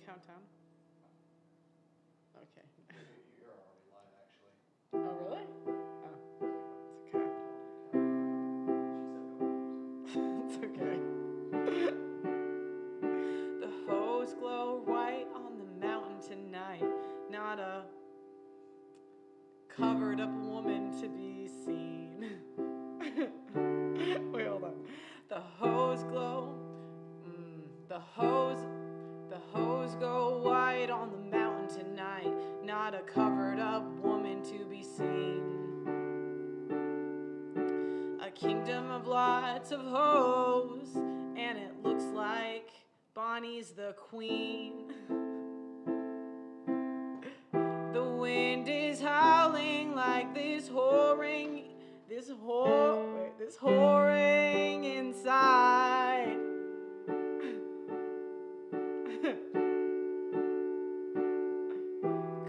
count down? Okay. You're already live, actually. Oh, really? Oh, it's okay. It's okay. The hose glow white on the mountain tonight. Not a covered up woman to be seen. Wait, hold on. The hose glow. The hose go white on the mountain tonight. Not a covered up woman to be seen. A kingdom of lots of hoes, and it looks like Bonnie's the queen. The wind is howling like this whoring inside.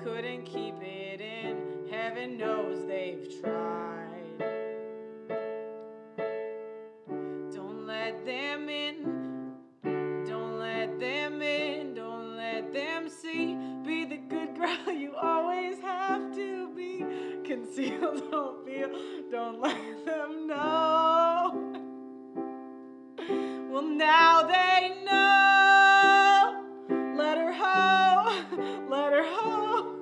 Couldn't keep it in, heaven knows they've tried. Don't let them in, don't let them in, don't let them see. Be the good girl you always have to be. Conceal, don't feel, don't let them know. Well, now they know. Let her hoe, let her hoe.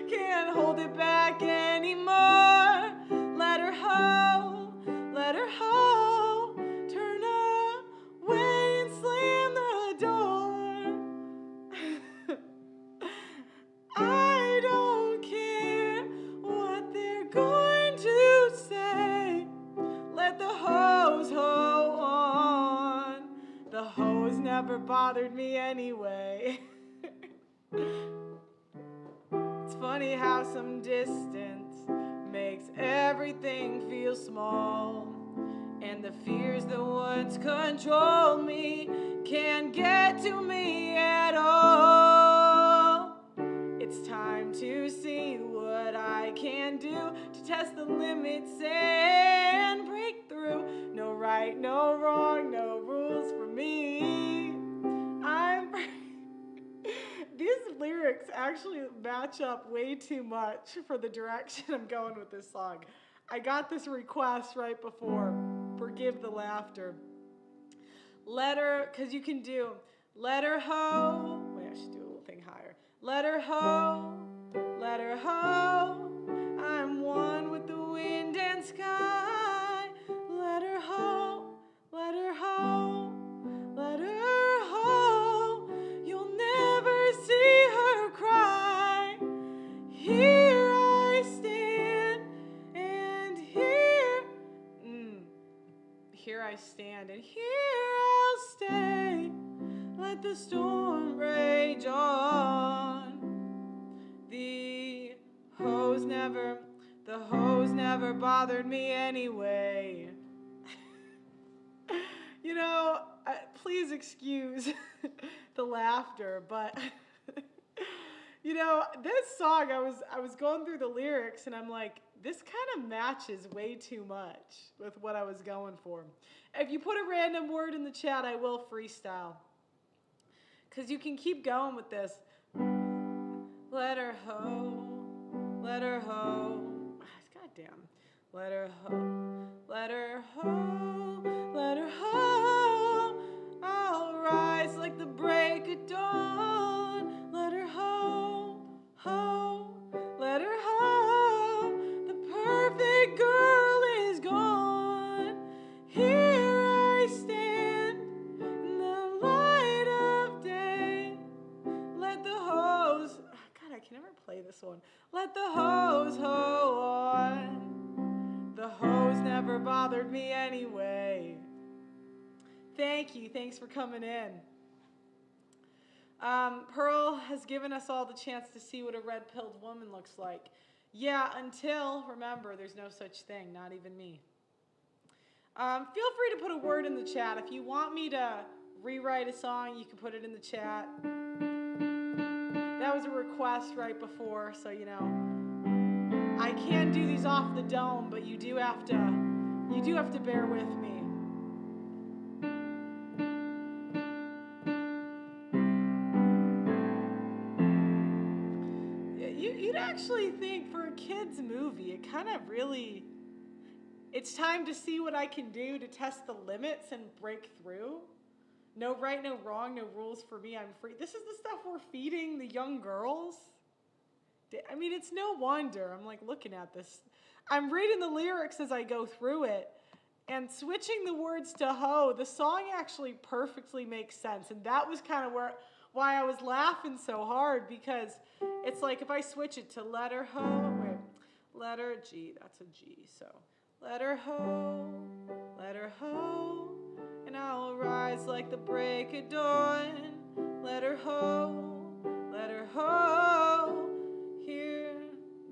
Can't hold it back anymore. Let her hoe, let her hoe. Turn away and slam the door. I don't care what they're going to say. Let the hose hoe on. The hose never bothered me anyway. It's funny how some distance makes everything feel small. And the fears that once controlled me can't get to me at all. It's time to see what I can do to test the limits and break through. No right, no wrong, no rules for me. These lyrics actually match up way too much for the direction I'm going with this song. I got this request right before. Forgive the laughter. Let her, because you can do, let her hoe. Wait, I should do a little thing higher. Let her hoe, let her hoe. I'm one with the wind and sky. Let her hoe, let her hoe, let her hoe. You'll never see her cry. Here I stand, and here I stand, and here I'll stay. Let the storm rage on. The hose never bothered me anyway. You know, please excuse the laughter, but you know, this song, I was going through the lyrics and I'm like, this kind of matches way too much with what I was going for. If you put a random word in the chat, I will freestyle. Because you can keep going with this. Let her hoe, let her hoe. Goddamn. Let her hoe, let her hoe, let her hoe. I'll rise like the break of dawn. Let her hoe, hoe, let her hoe. The perfect girl is gone. Here I stand in the light of day. Let the hose, God, I can never play this one. Let the hose hoe on. The hose never bothered me anyway. Thank you. Thanks for coming in. Pearl has given us all the chance to see what a red-pilled woman looks like. Yeah, until, remember, there's no such thing, not even me. Feel free to put a word in the chat. If you want me to rewrite a song, you can put it in the chat. That was a request right before, so you know. I can do these off the dome, but you do have to bear with me. you'd actually think for a kid's movie, it kind of really, it's time to see what I can do to test the limits and break through. No right, no wrong, no rules for me, I'm free. This is the stuff we're feeding the young girls. I mean, it's no wonder. I'm like looking at this. I'm reading the lyrics as I go through it. And switching the words to ho, the song actually perfectly makes sense. And that was kind of why I was laughing so hard, because it's like if I switch it to letter G, that's a G. So letter ho, and I'll rise like the break of dawn. Letter ho, here.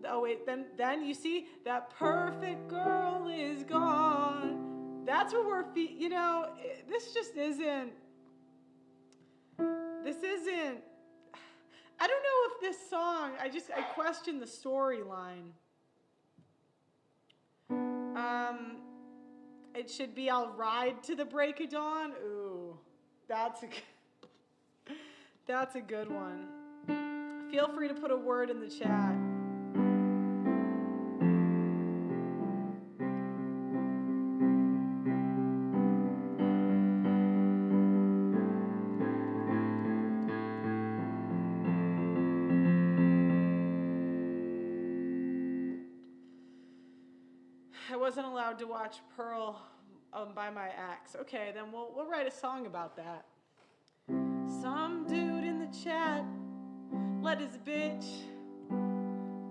Oh wait, then you see that perfect girl is gone. That's what we're this just isn't. This isn't. I don't know if this song. I question the storyline. It should be I'll ride to the break of dawn. Ooh, that's a good one. Feel free to put a word in the chat. I wasn't allowed to watch Pearl by my ex. Okay, then we'll write a song about that. Some dude in the chat let his bitch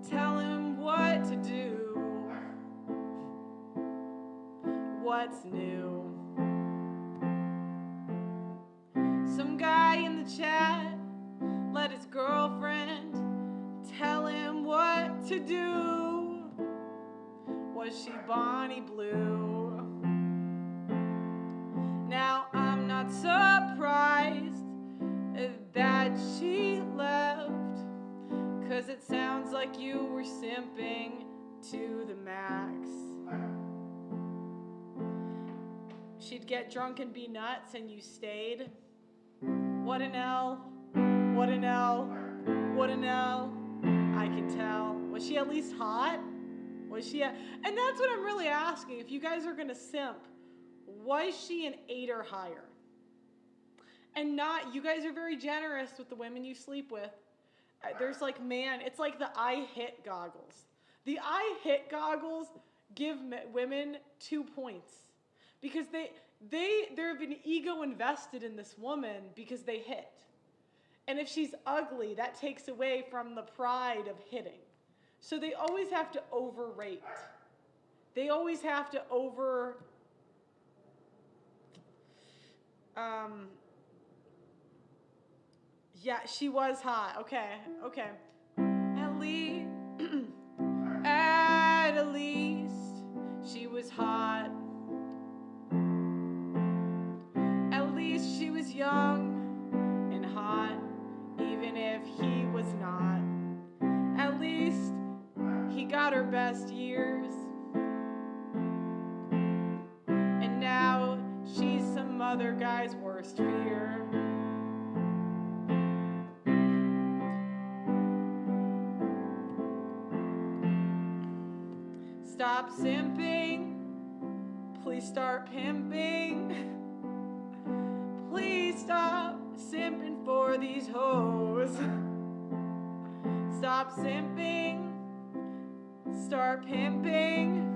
tell him what to do. What's new? Some guy in the chat let his girlfriend tell him what to do. Was she Bonnie Blue? Now I'm not surprised that she left, 'cause it sounds like you were simping to the max. She'd get drunk and be nuts and you stayed. What an L, what an L, what an L, I can tell. Was she at least hot? Was she and that's what I'm really asking. If you guys are gonna simp, was she an 8 or higher? And not, you guys are very generous with the women you sleep with. There's like, man, it's like the I hit goggles. The I hit goggles give women 2 points. Because there have an ego invested in this woman because they hit. And if she's ugly, that takes away from the pride of hitting. So they always have to overrate. They always have to yeah, she was hot. Okay. At least she was hot. At least she was young and hot, even if he was not. At least he got her best years. And now she's some other guy's worst fear. Stop simping. Please start pimping. Please stop simping for these hoes. Stop simping. Start pimping.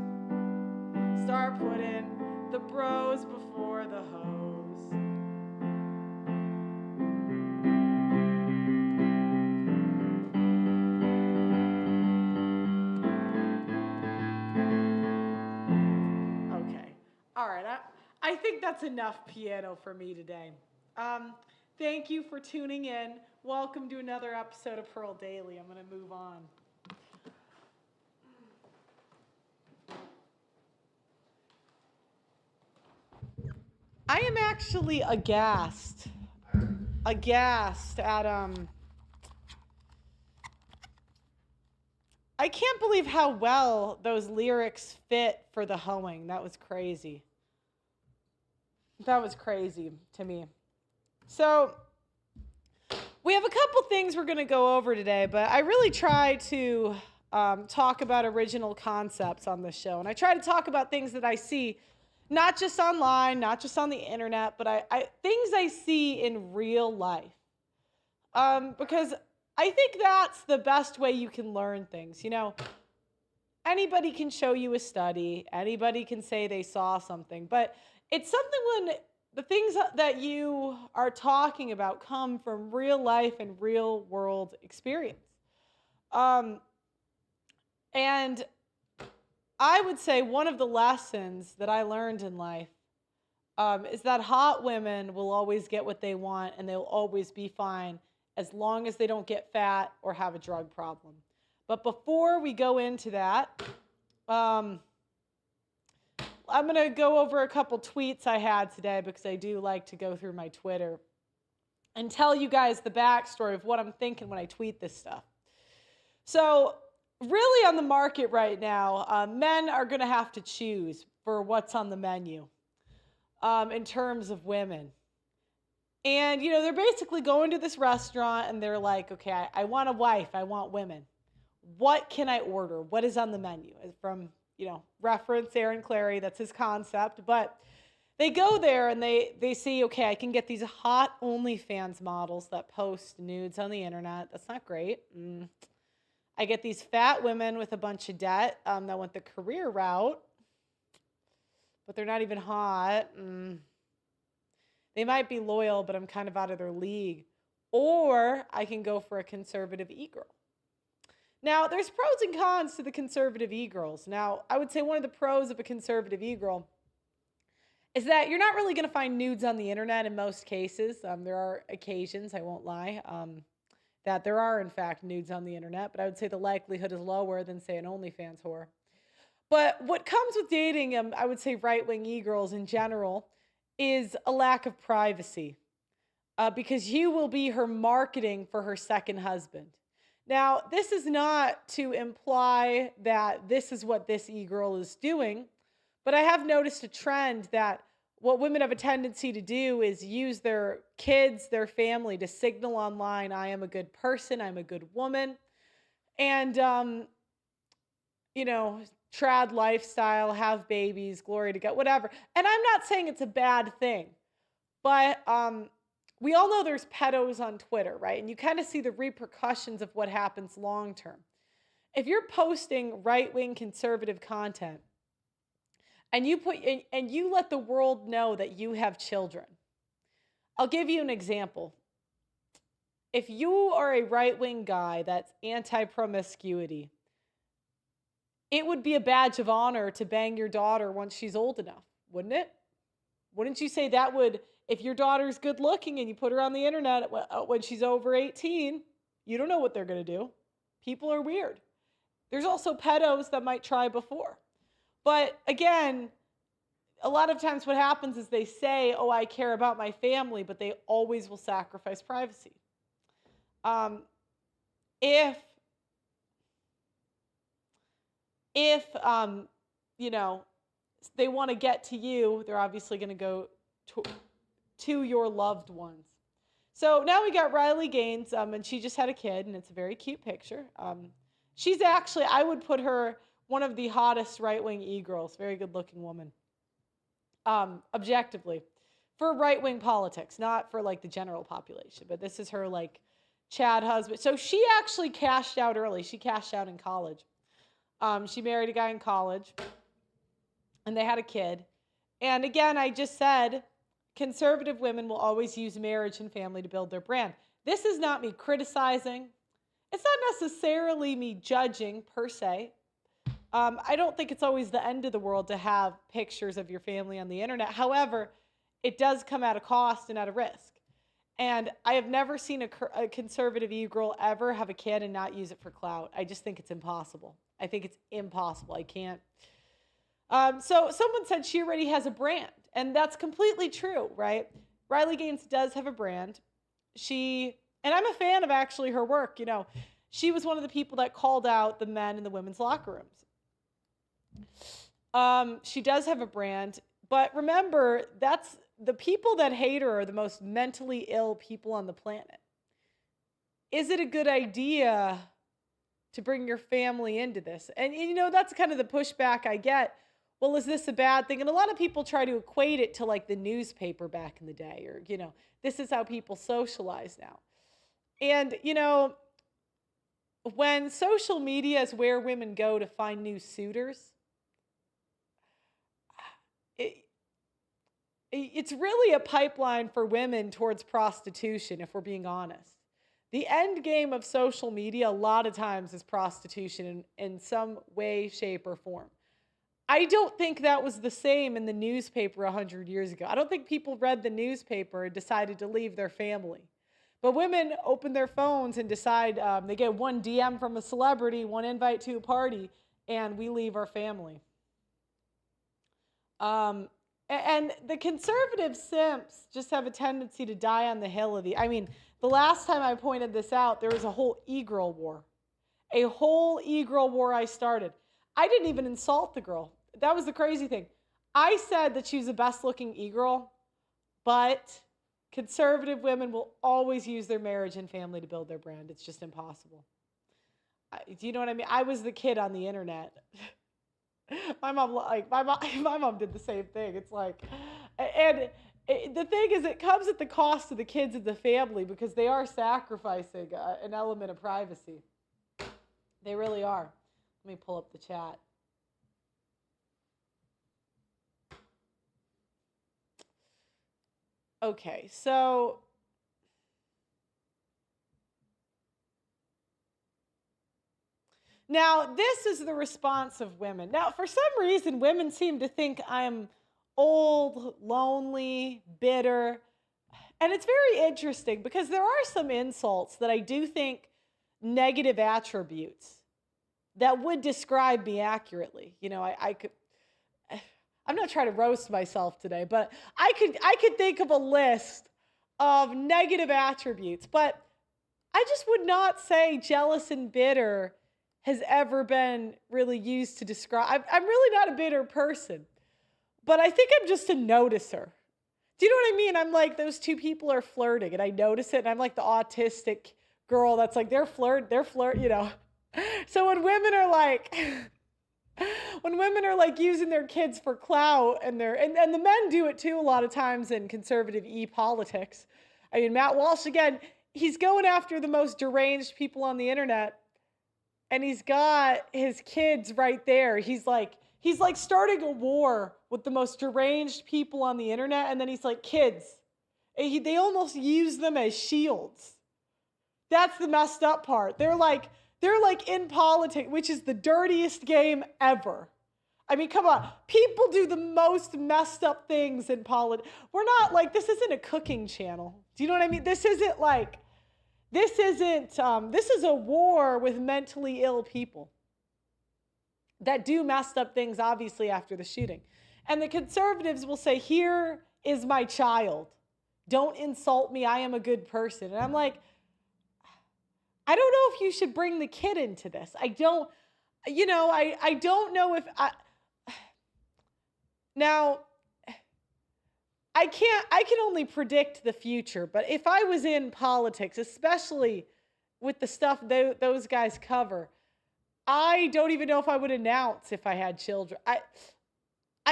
Start putting the bros before the hoes. Okay. All right. I think that's enough piano for me today. Thank you for tuning in. Welcome to another episode of Pearl Daily. I'm going to move on. I am actually aghast at I can't believe how well those lyrics fit for the hoeing. That was crazy. That was crazy to me. So We have a couple things we're going to go over today, but I really try to talk about original concepts on this show. And I try to talk about things that I see, not just online, not just on the internet, but things I see in real life. Because I think that's the best way you can learn things. You know, anybody can show you a study, anybody can say they saw something, but it's something when the things that you are talking about come from real life and real world experience. Um, and I would say one of the lessons that I learned in life is that hot women will always get what they want and they'll always be fine as long as they don't get fat or have a drug problem. But before we go into that, I'm going to go over a couple tweets I had today because I do like to go through my Twitter and tell you guys the backstory of what I'm thinking when I tweet this stuff. So, really on the market right now, men are going to have to choose for what's on the menu in terms of women. And, you know, they're basically going to this restaurant and they're like, okay, I want a wife, I want women. What can I order? What is on the menu? From, you know, reference Aaron Clary, that's his concept. But they go there and they see, okay, I can get these hot OnlyFans models that post nudes on the internet. That's not great. I get these fat women with a bunch of debt that went the career route, but they're not even hot. They might be loyal, but I'm kind of out of their league. Or I can go for a conservative e-girl. Now, there's pros and cons to the conservative e-girls. Now, I would say one of the pros of a conservative e-girl is that you're not really going to find nudes on the internet in most cases. There are occasions, I won't lie, that there are, in fact, nudes on the internet, but I would say the likelihood is lower than, say, an OnlyFans whore. But what comes with dating, I would say right-wing e-girls in general, is a lack of privacy because you will be her marketing for her second husband. Now, this is not to imply that this is what this e-girl is doing, but I have noticed a trend that what women have a tendency to do is use their kids, their family to signal online, I am a good person, I'm a good woman, and, you know, trad lifestyle, have babies, glory to God, whatever. And I'm not saying it's a bad thing, but we all know there's pedos on Twitter, right? And you kind of see the repercussions of what happens long term. If you're posting right-wing conservative content and you let the world know that you have children, I'll give you an example. If you are a right-wing guy that's anti-promiscuity, it would be a badge of honor to bang your daughter once she's old enough, wouldn't it? Wouldn't you say that would, if your daughter's good looking and you put her on the internet when she's over 18, you don't know what they're going to do. People are weird. There's also pedos that might try before. But again, a lot of times what happens is they say, oh, I care about my family, but they always will sacrifice privacy. If you know, they want to get to you, they're obviously going to go to your loved ones. So now we got Riley Gaines, and she just had a kid, and it's a very cute picture. She's actually, I would put her one of the hottest right-wing e-girls, very good-looking woman, objectively, for right-wing politics, not for, like, the general population, but this is her, like, Chad husband. So she actually cashed out early. She cashed out in college. She married a guy in college, and they had a kid. And again, I just said, conservative women will always use marriage and family to build their brand. This is not me criticizing. It's not necessarily me judging, per se. I don't think it's always the end of the world to have pictures of your family on the internet. However, it does come at a cost and at a risk. And I have never seen a conservative e-girl ever have a kid and not use it for clout. I just think it's impossible. I think it's impossible. I can't. So someone said she already has a brand, and that's completely true, right? Riley Gaines does have a brand. And I'm a fan of actually her work. You know, she was one of the people that called out the men in the women's locker rooms. She does have a brand, but remember, that's the people that hate her are the most mentally ill people on the planet. is it a good idea to bring your family into this? And that's kind of the pushback I get. Well, is this a bad thing? And a lot of people try to equate it to like the newspaper back in the day, or, this is how people socialize now. And, when social media is where women go to find new suitors, it, it's really a pipeline for women towards prostitution, if we're being honest. The end game of social media, a lot of times, is prostitution in some way, shape, or form. I don't think that was the same in the newspaper 100 years ago. I don't think people read the newspaper and decided to leave their family. But women open their phones and decide they get one DM from a celebrity, one invite to a party, and we leave our family. And the conservative simps just have a tendency to die on the hill of the last time I pointed this out, there was a whole e-girl war. A whole e-girl war I started. I didn't even insult the girl. That was the crazy thing. I said that she was the best looking e-girl, but conservative women will always use their marriage and family to build their brand. It's just impossible. Do you know what I mean? I was the kid on the internet. My mom did the same thing. It's like, the thing is, it comes at the cost of the kids and the family because they are sacrificing an element of privacy. They really are. Let me pull up the chat. Okay, so now this is the response of women. Now, for some reason, women seem to think I'm old, lonely, bitter. And it's very interesting because there are some insults that I do think negative attributes that would describe me accurately. I could, I'm not trying to roast myself today, but I could think of a list of negative attributes, but I just would not say jealous and bitter has ever been really used to describe. I'm really not a bitter person, but I think I'm just a noticer. Do you know what I mean? I'm like, those two people are flirting and I notice it, and I'm like the autistic girl that's like, they're flirt. So when women are like using their kids for clout, and the men do it too a lot of times in conservative politics. I mean, Matt Walsh, again, he's going after the most deranged people on the internet, and he's got his kids right there. He's like starting a war with the most deranged people on the internet, and then he's like, kids. They almost use them as shields. That's the messed up part. They're like in politics, which is the dirtiest game ever. I mean, come on. People do the most messed up things in politics. We're not like, this isn't a cooking channel. Do you know what I mean? This is a war with mentally ill people that do messed up things, obviously, after the shooting. And the conservatives will say, here is my child. Don't insult me. I am a good person. And I'm like, I don't know if you should bring the kid into this. I don't know if now, I can only predict the future, but if I was in politics, especially with the stuff those guys cover, I don't even know if I would announce if I had children. I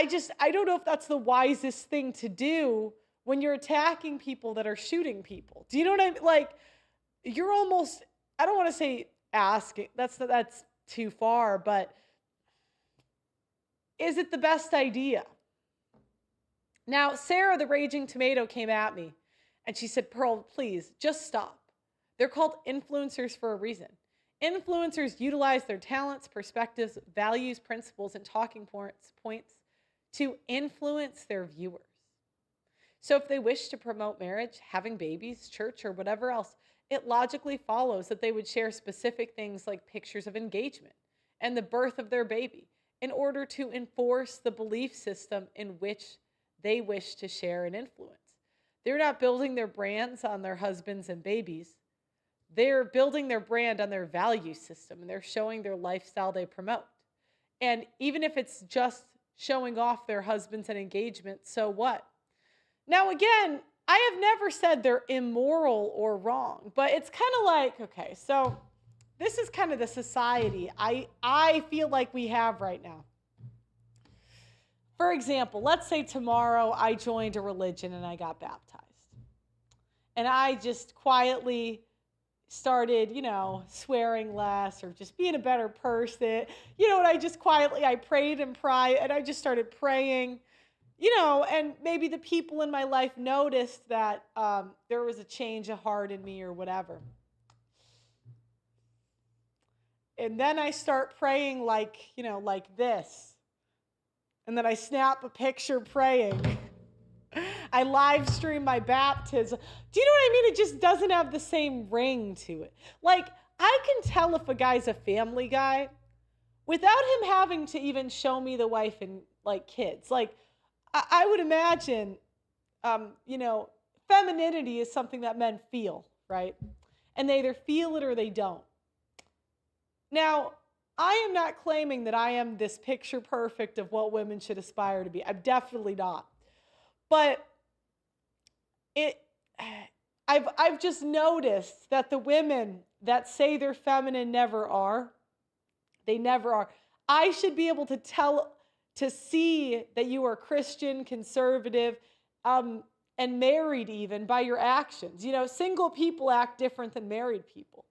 don't know if that's the wisest thing to do when you're attacking people that are shooting people. Do you know what I mean? Like, you're almost, I don't want to say asking, that's too far, but is it the best idea? Now, Sarah, the Raging Tomato, came at me and she said, Pearl, please, just stop. They're called influencers for a reason. Influencers utilize their talents, perspectives, values, principles, and talking points to influence their viewers. So if they wish to promote marriage, having babies, church, or whatever else, it logically follows that they would share specific things like pictures of engagement and the birth of their baby in order to enforce the belief system in which they wish to share and influence. They're not building their brands on their husbands and babies. They're building their brand on their value system, and they're showing their lifestyle they promote. And even if it's just showing off their husbands and engagement, so what? Now, again, I have never said they're immoral or wrong, but it's kind of like, okay, so this is kind of the society I feel like we have right now. For example, let's say tomorrow I joined a religion and I got baptized. And I just quietly started, swearing less or just being a better person. And I just quietly, I prayed and prayed, and I just started praying, and maybe the people in my life noticed that there was a change of heart in me or whatever. And then I start praying like this. And then I snap a picture praying. I live stream my baptism. Do you know what I mean? It just doesn't have the same ring to it. Like, I can tell if a guy's a family guy without him having to even show me the wife and like kids. Like, I would imagine, femininity is something that men feel, right? And they either feel it or they don't. Now, I am not claiming that I am this picture perfect of what women should aspire to be. I'm definitely not. But I've just noticed that the women that say they're feminine never are. They never are. I should be able to see that you are Christian, conservative, and married even by your actions. Single people act different than married people.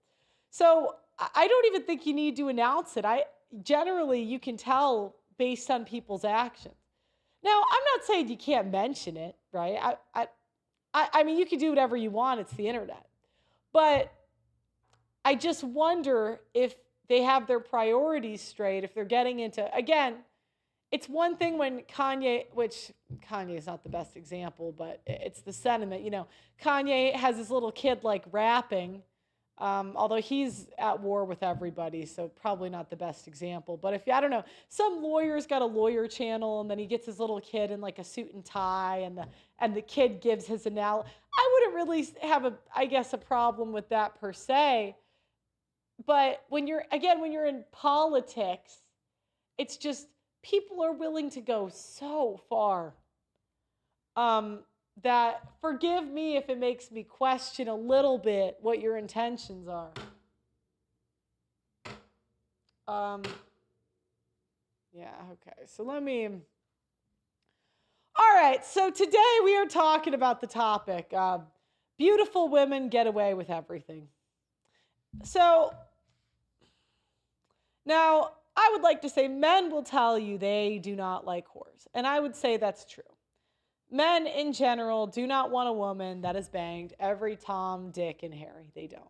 So I don't even think you need to announce it. Generally you can tell based on people's actions. Now, I'm not saying you can't mention it, right? I mean, you can do whatever you want. It's the internet. But I just wonder if they have their priorities straight, if they're getting into, again, it's one thing when Kanye, which Kanye is not the best example, but it's the sentiment. Kanye has his little kid like rapping, although he's at war with everybody, so probably not the best example. But I don't know, some lawyer's got a lawyer channel, and then he gets his little kid in like a suit and tie, and the kid gives his analysis. I wouldn't really have a problem with that per se. But when you're in politics, it's just people are willing to go so far. That, forgive me if it makes me question a little bit what your intentions are. Yeah, okay. So all right, so today we are talking about the topic, beautiful women get away with everything. So, now, I would like to say men will tell you they do not like whores, and I would say that's true. Men in general do not want a woman that is banged every Tom, Dick, and Harry. They don't.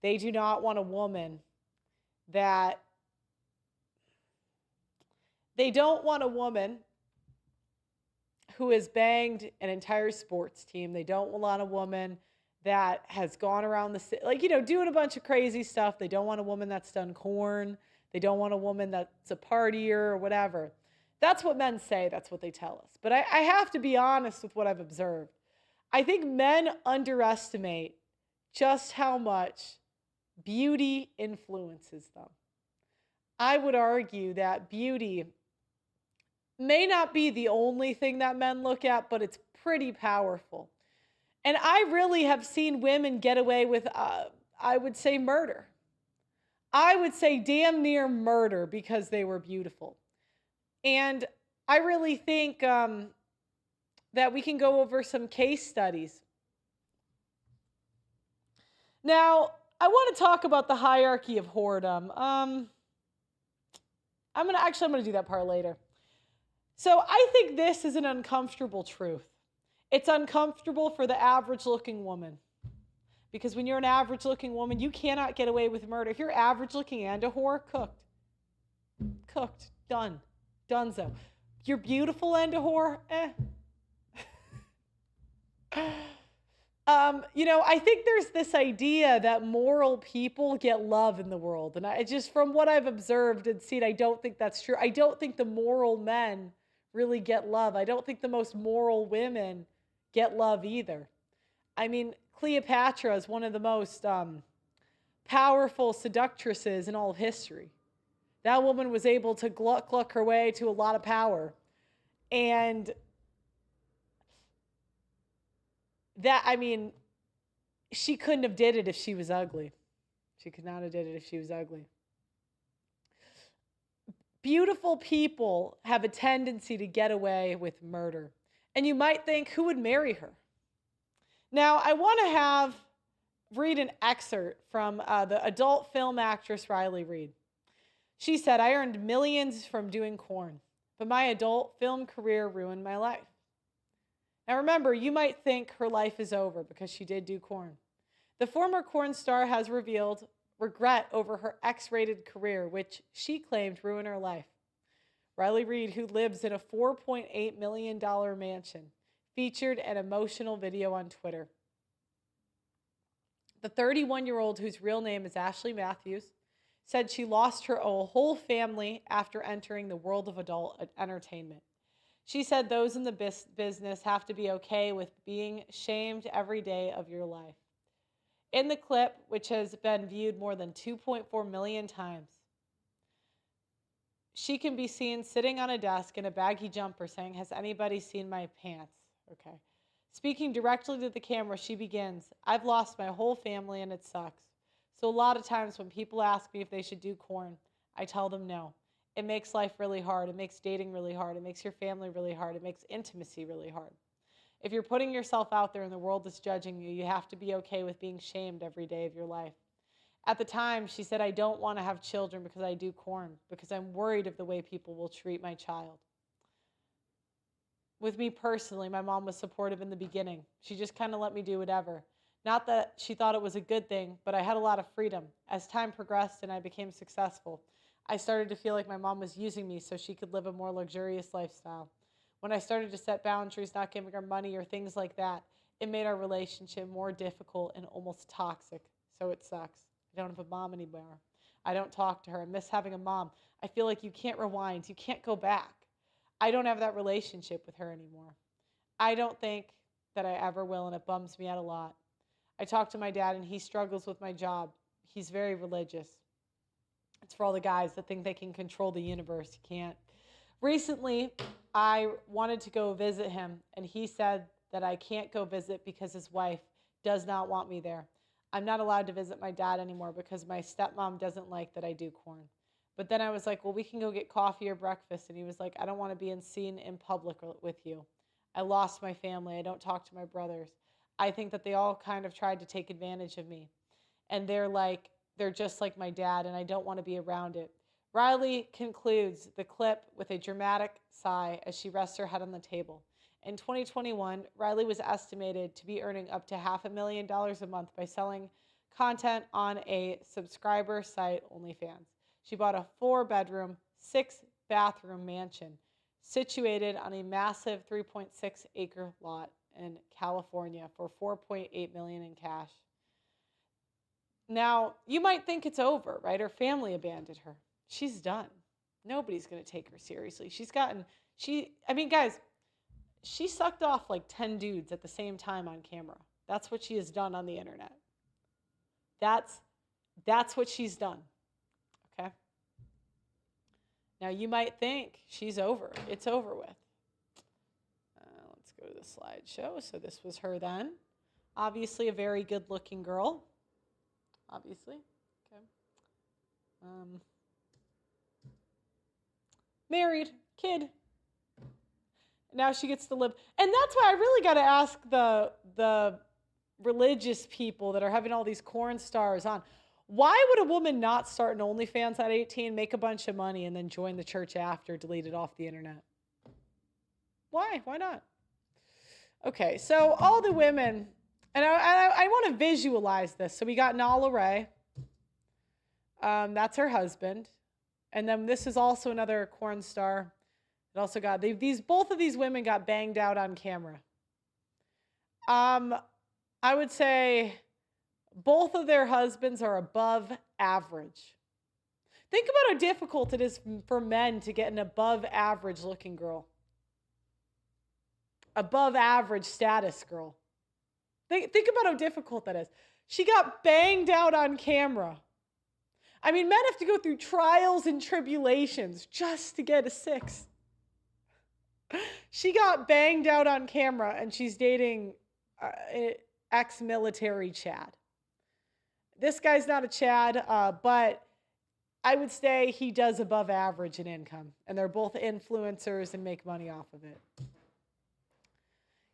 They do not want a woman that... They don't want a woman who has banged an entire sports team. They don't want a woman that has gone around the city, doing a bunch of crazy stuff. They don't want a woman that's done corn. They don't want a woman that's a partier or whatever. That's what men say. That's what they tell us. But I have to be honest with what I've observed. I think men underestimate just how much beauty influences them. I would argue that beauty may not be the only thing that men look at, but it's pretty powerful. And I really have seen women get away with, I would say, murder. I would say damn near murder because they were beautiful. And I really think that we can go over some case studies. Now, I want to talk about the hierarchy of whoredom. I'm gonna do that part later. So I think this is an uncomfortable truth. It's uncomfortable for the average-looking woman. Because when you're an average-looking woman, you cannot get away with murder. If you're average-looking and a whore, cooked. Cooked. Done. Donezo. You're beautiful and a whore, I think there's this idea that moral people get love in the world. And I just, from what I've observed and seen, I don't think that's true. I don't think the moral men really get love. I don't think the most moral women get love either. I mean, Cleopatra is one of the most powerful seductresses in all of history. That woman was able to gluck her way to a lot of power. And she couldn't have did it if she was ugly. She could not have did it if she was ugly. Beautiful people have a tendency to get away with murder. And you might think, who would marry her? Now, I want to read an excerpt from the adult film actress Riley Reid. She said, "I earned millions from doing corn, but my adult film career ruined my life." Now remember, you might think her life is over because she did do corn. The former corn star has revealed regret over her X-rated career, which she claimed ruined her life. Riley Reid, who lives in a $4.8 million mansion, featured an emotional video on Twitter. The 31-year-old, whose real name is Ashley Matthews, said she lost her whole family after entering the world of adult entertainment. She said those in the business have to be okay with being shamed every day of your life. In the clip, which has been viewed more than 2.4 million times, she can be seen sitting on a desk in a baggy jumper saying, "Has anybody seen my pants?" Okay. Speaking directly to the camera, she begins, "I've lost my whole family and it sucks. So a lot of times when people ask me if they should do corn, I tell them no. It makes life really hard. It makes dating really hard. It makes your family really hard. It makes intimacy really hard. If you're putting yourself out there and the world is judging you, you have to be okay with being shamed every day of your life." At the time, she said, "I don't want to have children because I do corn, because I'm worried of the way people will treat my child." With me personally, my mom was supportive in the beginning. She just kind of let me do whatever. Not that she thought it was a good thing, but I had a lot of freedom. As time progressed and I became successful, I started to feel like my mom was using me so she could live a more luxurious lifestyle. When I started to set boundaries, not giving her money or things like that, it made our relationship more difficult and almost toxic. So it sucks. I don't have a mom anymore. I don't talk to her. I miss having a mom. I feel like you can't rewind. You can't go back. I don't have that relationship with her anymore. I don't think that I ever will, and it bums me out a lot. I talk to my dad, and he struggles with my job. He's very religious. It's for all the guys that think they can control the universe. You can't. Recently, I wanted to go visit him, and he said that I can't go visit because his wife does not want me there. I'm not allowed to visit my dad anymore because my stepmom doesn't like that I do corn. But then I was like, well, we can go get coffee or breakfast. And he was like, I don't want to be seen in public with you. I lost my family. I don't talk to my brothers. I think that they all kind of tried to take advantage of me. And they're just like my dad, and I don't want to be around it. Riley concludes the clip with a dramatic sigh as she rests her head on the table. In 2021, Riley was estimated to be earning up to $500,000 a month by selling content on a subscriber site, OnlyFans. She bought a 4-bedroom, 6-bathroom mansion situated on a massive 3.6-acre lot in California for $4.8 million in cash. Now, you might think it's over, right? Her family abandoned her. She's done. Nobody's going to take her seriously. Guys, she sucked off like 10 dudes at the same time on camera. That's what she has done on the internet. That's what she's done. Okay? Now, you might think she's over. It's over with. Let's go to the slideshow. So this was her then. Obviously a very good-looking girl. Obviously. Okay. Married. Kid. Now she gets to live. And that's why I really got to ask the religious people that are having all these corn stars on, why would a woman not start an OnlyFans at 18, make a bunch of money, and then join the church after, delete it off the internet? Why? Why not? Okay, so all the women, and I want to visualize this. So we got Nala Ray. That's her husband. And then this is also another corn star. It also got both of these women got banged out on camera. I would say both of their husbands are above average. Think about how difficult it is for men to get an above average looking girl. Above average status girl. Think about how difficult that is. She got banged out on camera. I mean, men have to go through trials and tribulations just to get a 6. She got banged out on camera, and she's dating ex-military Chad. This guy's not a Chad, but I would say he does above average in income, and they're both influencers and make money off of it.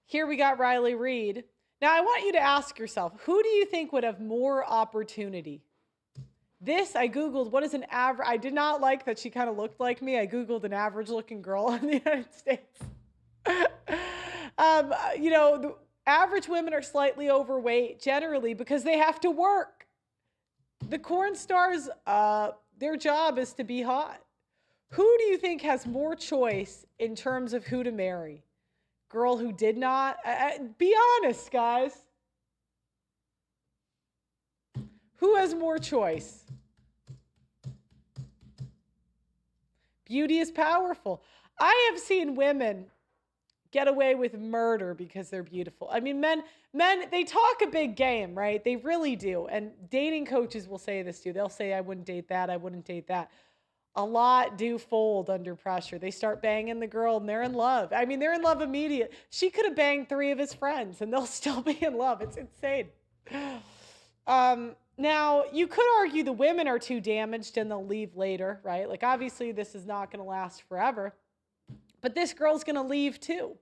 Here we got Riley Reid. Now I want you to ask yourself, who do you think would have more opportunity? This, I Googled, what is an average? I did not like that she kind of looked like me. I Googled an average looking girl in the United States. The average women are slightly overweight generally because they have to work. The corn stars, their job is to be hot. Who do you think has more choice in terms of who to marry? Girl who did not? Be honest, guys. Who has more choice? Beauty is powerful. I have seen women get away with murder because they're beautiful. I mean, men, they talk a big game, right? They really do. And dating coaches will say this too. They'll say, I wouldn't date that. I wouldn't date that. A lot do fold under pressure. They start banging the girl and they're in love. I mean, they're in love immediately. She could have banged 3 of his friends and they'll still be in love. It's insane. Now, you could argue the women are too damaged and they'll leave later, right? Like, obviously, this is not going to last forever. But this girl's going to leave too.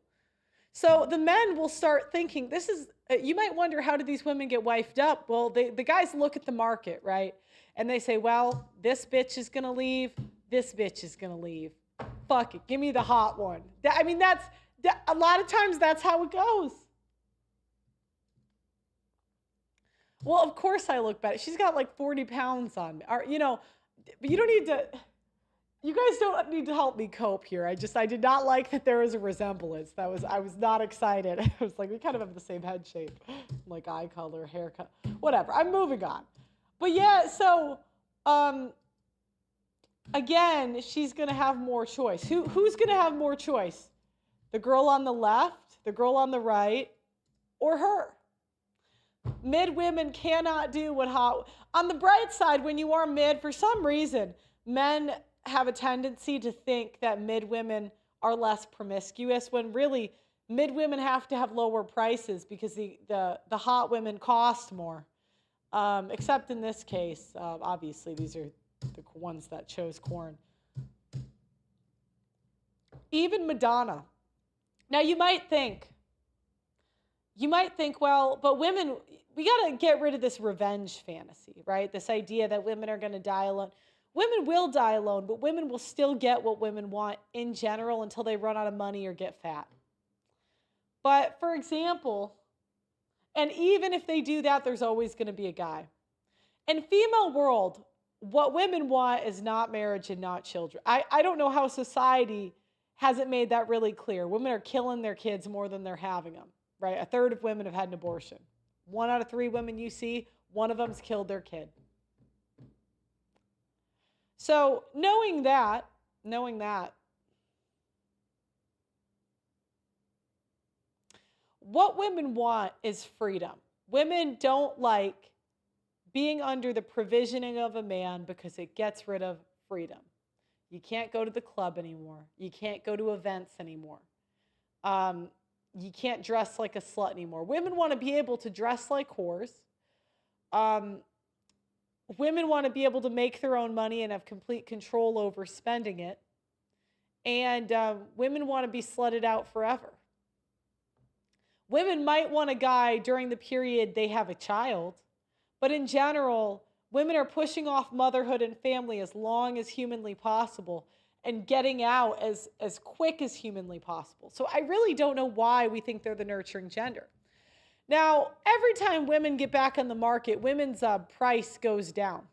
So the men will start thinking, you might wonder, how did these women get wifed up? Well, the guys look at the market, right? And they say, well, this bitch is going to leave. This bitch is going to leave. Fuck it. Give me the hot one. A lot of times that's how it goes. Well, of course I look better. She's got like 40 pounds on me. But you don't need to, you guys don't need to help me cope here. I did not like that there was a resemblance. I was not excited. I was like, we kind of have the same head shape, like eye color, haircut, whatever. I'm moving on. But yeah, so, again, she's going to have more choice. Who's going to have more choice? The girl on the left, the girl on the right, or her? Mid women cannot do what hot. On the bright side, when you are mid, for some reason, men have a tendency to think that mid women are less promiscuous, when really mid women have to have lower prices because the hot women cost more. Except in this case, obviously these are the ones that chose corn. Even Madonna. Now you might think, well, but women, we got to get rid of this revenge fantasy, right? This idea that women are going to die alone. Women will die alone, but women will still get what women want in general until they run out of money or get fat. But for example, and even if they do that, there's always going to be a guy. In female world, what women want is not marriage and not children. I don't know how society hasn't made that really clear. Women are killing their kids more than they're having them, right? 1/3 of women have had an abortion. 1 out of 3 women you see, one of them's killed their kid. So knowing that, what women want is freedom. Women don't like being under the provisioning of a man because it gets rid of freedom. You can't go to the club anymore. You can't go to events anymore. You can't dress like a slut anymore. Women want to be able to dress like whores. Women want to be able to make their own money and have complete control over spending it. And women want to be slutted out forever. Women might want a guy during the period they have a child, but in general, women are pushing off motherhood and family as long as humanly possible and getting out as quick as humanly possible. So I really don't know why we think they're the nurturing gender. Now, every time women get back on the market, women's price goes down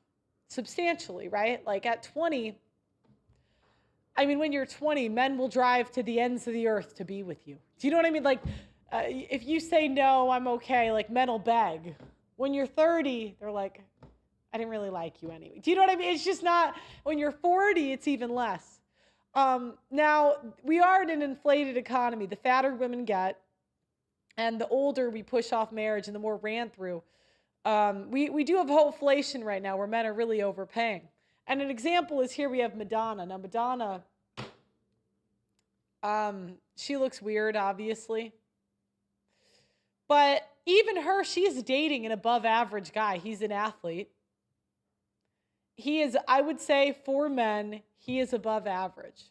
substantially, right? Like at 20, I mean, when you're 20, men will drive to the ends of the earth to be with you. Do you know what I mean? Like, if you say, no, I'm okay, like men will beg. When you're 30, they're like, I didn't really like you anyway. Do you know what I mean? It's just not, when you're 40, it's even less. Now, we are in an inflated economy. The fatter women get, and the older we push off marriage and the more ran through. We do have inflation right now where men are really overpaying. And an example is here we have Madonna. Now, Madonna, she looks weird, obviously. But even her, she's dating an above average guy. He's an athlete. He is, I would say, for men, he is above average.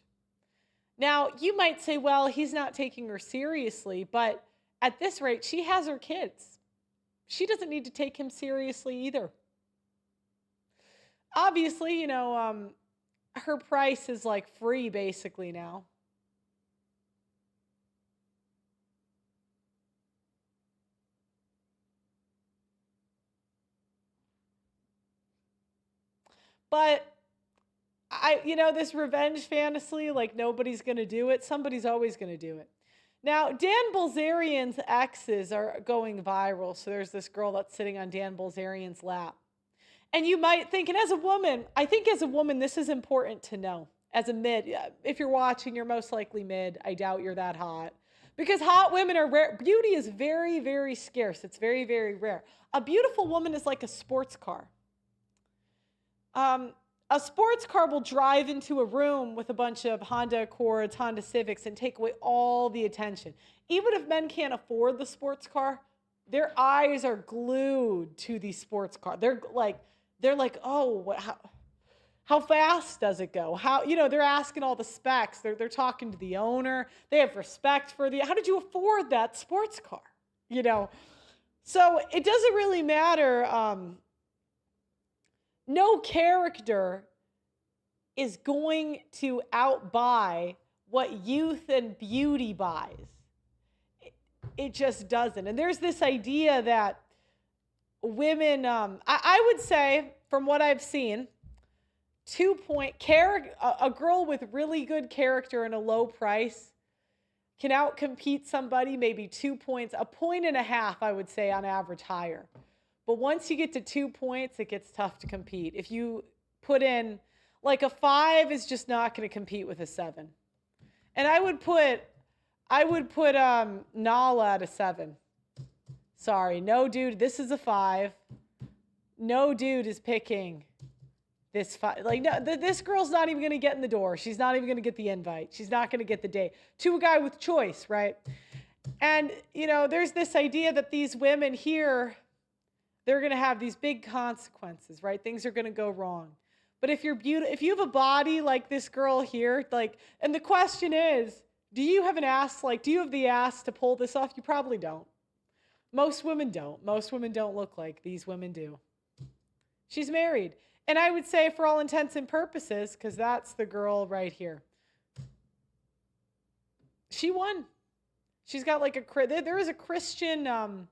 Now, you might say, well, he's not taking her seriously, but at this rate, she has her kids. She doesn't need to take him seriously either. Obviously, her price is like free basically now. But this revenge fantasy, like nobody's going to do it. Somebody's always going to do it. Now, Dan Bilzerian's exes are going viral. So there's this girl that's sitting on Dan Bilzerian's lap. And you might think, and as a woman, I think as a woman, this is important to know. As a mid, if you're watching, you're most likely mid. I doubt you're that hot. Because hot women are rare. Beauty is very, very scarce. It's very, very rare. A beautiful woman is like a sports car. A sports car will drive into a room with a bunch of Honda Accords, Honda Civics, and take away all the attention. Even if men can't afford the sports car, their eyes are glued to the sports car. They're like, oh, how fast does it go? They're asking all the specs. They're talking to the owner. They have respect for how did you afford that sports car? So it doesn't really matter. No character is going to outbuy what youth and beauty buys. It just doesn't. And there's this idea that women, I would say, from what I've seen, 2-point character, a girl with really good character and a low price can outcompete somebody maybe 2 points, 1.5 points, I would say, on average higher. But once you get to 2 points, it gets tough to compete. If you put in, like a 5 is just not going to compete with a 7. And I would put Nala at a 7. Sorry, no dude, this is a 5. No dude is picking this 5. Like, no, this girl's not even going to get in the door. She's not even going to get the invite. She's not going to get the date. To a guy with choice, right? And, there's this idea that these women here, they're going to have these big consequences, right? Things are going to go wrong. But if you're if you have a body like this girl here, and the question is, do you have an ass? Do you have the ass to pull this off? You probably don't. Most women don't. Most women don't look like these women do. She's married. And I would say, for all intents and purposes, because that's the girl right here, she won. She's got there is a Christian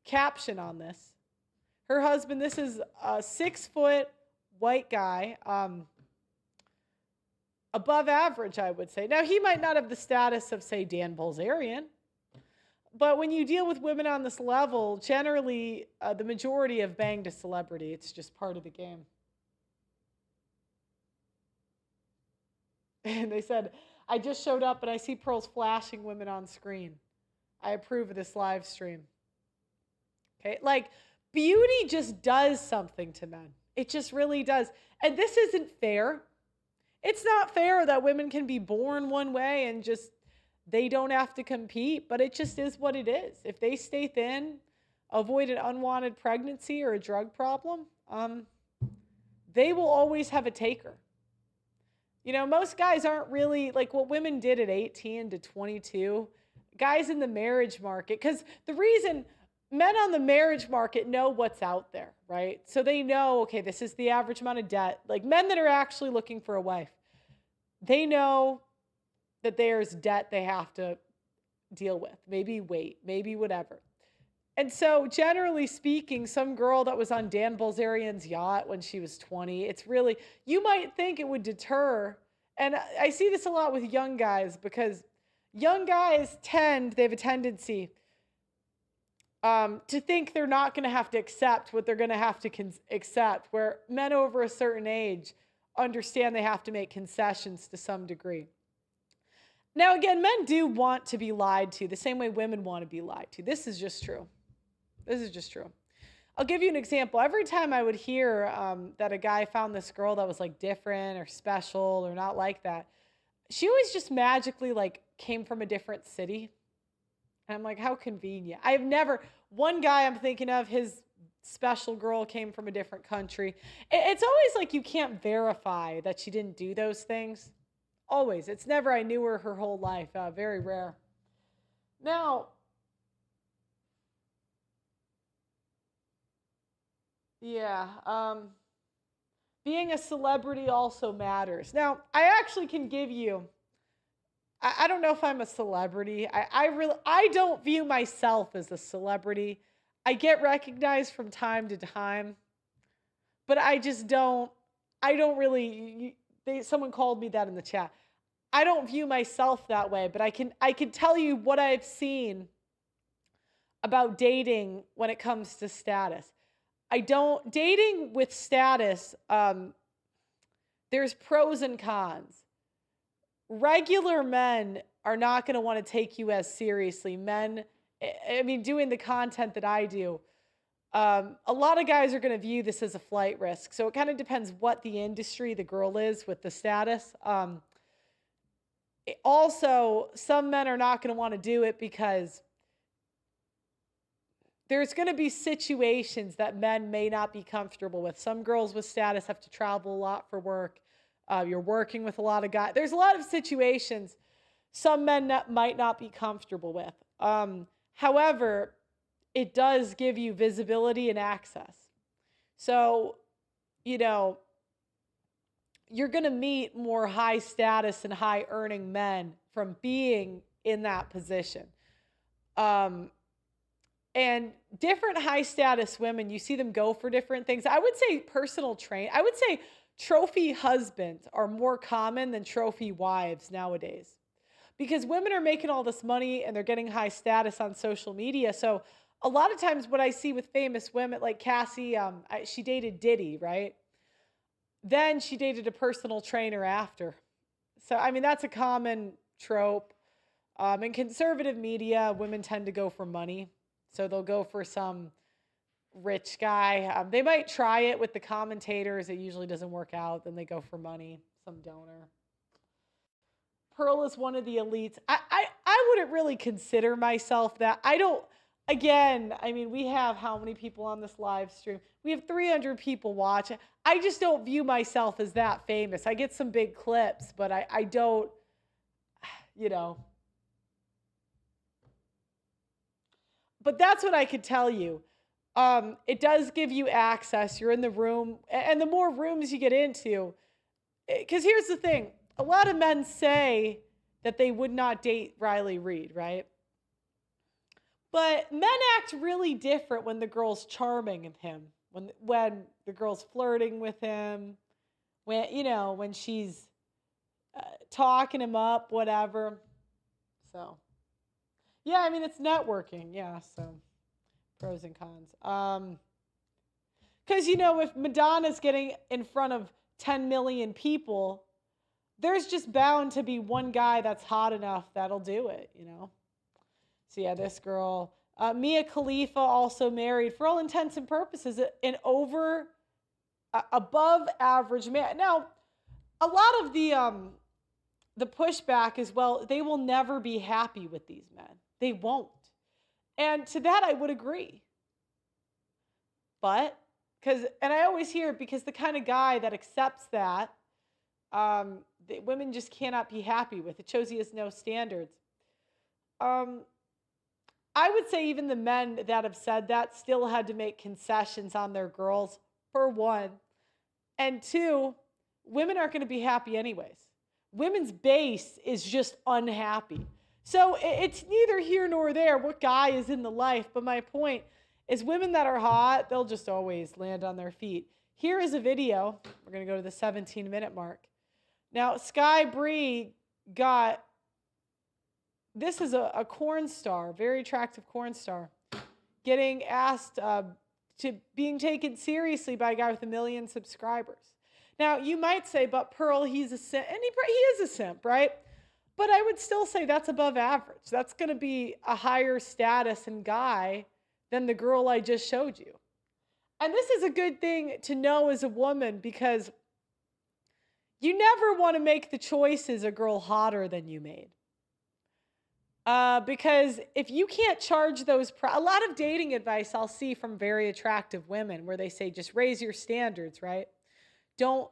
caption on this. Her husband, this is a 6-foot white guy, above average, I would say. Now, he might not have the status of, say, Dan Bilzerian, but when you deal with women on this level, generally, the majority have banged a celebrity. It's just part of the game. And they said, I just showed up and I see Pearl's flashing women on screen. I approve of this live stream. Okay, beauty just does something to men. It just really does. And this isn't fair. It's not fair that women can be born one way and just, they don't have to compete, but it just is what it is. If they stay thin, avoid an unwanted pregnancy or a drug problem, they will always have a taker. Most guys aren't really, what women did at 18 to 22, guys in the marriage market, because the reason men on the marriage market know what's out there, right? So they know, okay, this is the average amount of debt. Men that are actually looking for a wife, they know that there's debt they have to deal with. Maybe weight, maybe whatever. And so generally speaking, some girl that was on Dan Bilzerian's yacht when she was 20, it's really, you might think it would deter. And I see this a lot with young guys, because young guys they have a tendency to think they're not going to have to accept what they're going to have to accept, where men over a certain age understand they have to make concessions to some degree. Now, again, men do want to be lied to the same way women want to be lied to. This is just true. This is just true. I'll give you an example. Every time I would hear that a guy found this girl that was different or special or not like that, she always just magically came from a different city. And I'm like, how convenient. I've never, one guy I'm thinking of, his special girl came from a different country. It's always like you can't verify that she didn't do those things. Always. It's never, I knew her whole life. Very rare. Now, yeah, being a celebrity also matters. Now, I actually can give you, I don't know if I'm a celebrity. I don't view myself as a celebrity. I get recognized from time to time, but I don't really, someone called me that in the chat. I don't view myself that way, but I can tell you what I've seen about dating when it comes to status. I don't dating with status. There's pros and cons. Regular men are not going to want to take you as seriously. Men, I mean, doing the content that I do, a lot of guys are going to view this as a flight risk. So it kind of depends what the industry the girl is with the status. Also, some men are not going to want to do it because there's going to be situations that men may not be comfortable with. Some girls with status have to travel a lot for work. You're working with a lot of guys. There's a lot of situations some men might not be comfortable with. However, it does give you visibility and access. So, you know, you're going to meet more high status and high earning men from being in that position. And different high status women, you see them go for different things. I would say I would say trophy husbands are more common than trophy wives nowadays, because women are making all this money and they're getting high status on social media. So a lot of times what I see with famous women like Cassie, she dated Diddy, right? Then she dated a personal trainer after. So, I mean, that's a common trope. In conservative media, women tend to go for money. So they'll go for some rich guy. They might try it with the commentators. It usually doesn't work out. Then they go for money, some donor. Pearl is one of the elites. I wouldn't really consider myself that. I don't, again, I mean, we have how many people on this live stream? We have 300 people watching. I just don't view myself as that famous. I get some big clips, but I don't, you know. But that's what I could tell you. It does give you access. You're in the room, and the more rooms you get into, because here's the thing. A lot of men say that they would not date Riley Reid, right? But men act really different when the girl's charming with him, when the girl's flirting with him, when she's talking him up, whatever. So, yeah, I mean, it's networking. Yeah, so pros and cons. Because, if Madonna's getting in front of 10 million people, there's just bound to be one guy that's hot enough that'll do it, So, yeah, this girl, Mia Khalifa, also married, for all intents and purposes, an above average man. Now, a lot of the pushback is, well, they will never be happy with these men. They won't. And to that, I would agree. But, and I always hear it, because the kind of guy that accepts that, the women just cannot be happy with. It shows he has no standards. I would say even the men that have said that still had to make concessions on their girls, for one. And two, women aren't going to be happy anyways. Women's base is just unhappy. So it's neither here nor there what guy is in the life. But my point is, women that are hot, they'll just always land on their feet. Here is a video. We're going to go to the 17-minute mark. Now, Sky Bree this is a corn star, very attractive corn star, getting asked to being taken seriously by a guy with 1 million subscribers. Now, you might say, but Pearl, he's a simp, and he is a simp, right? But I would still say that's above average. That's going to be a higher status and guy than the girl I just showed you. And this is a good thing to know as a woman, because you never want to make the choices a girl hotter than you made. Because if you can't charge those, a lot of dating advice I'll see from very attractive women where they say just raise your standards, right? Don't,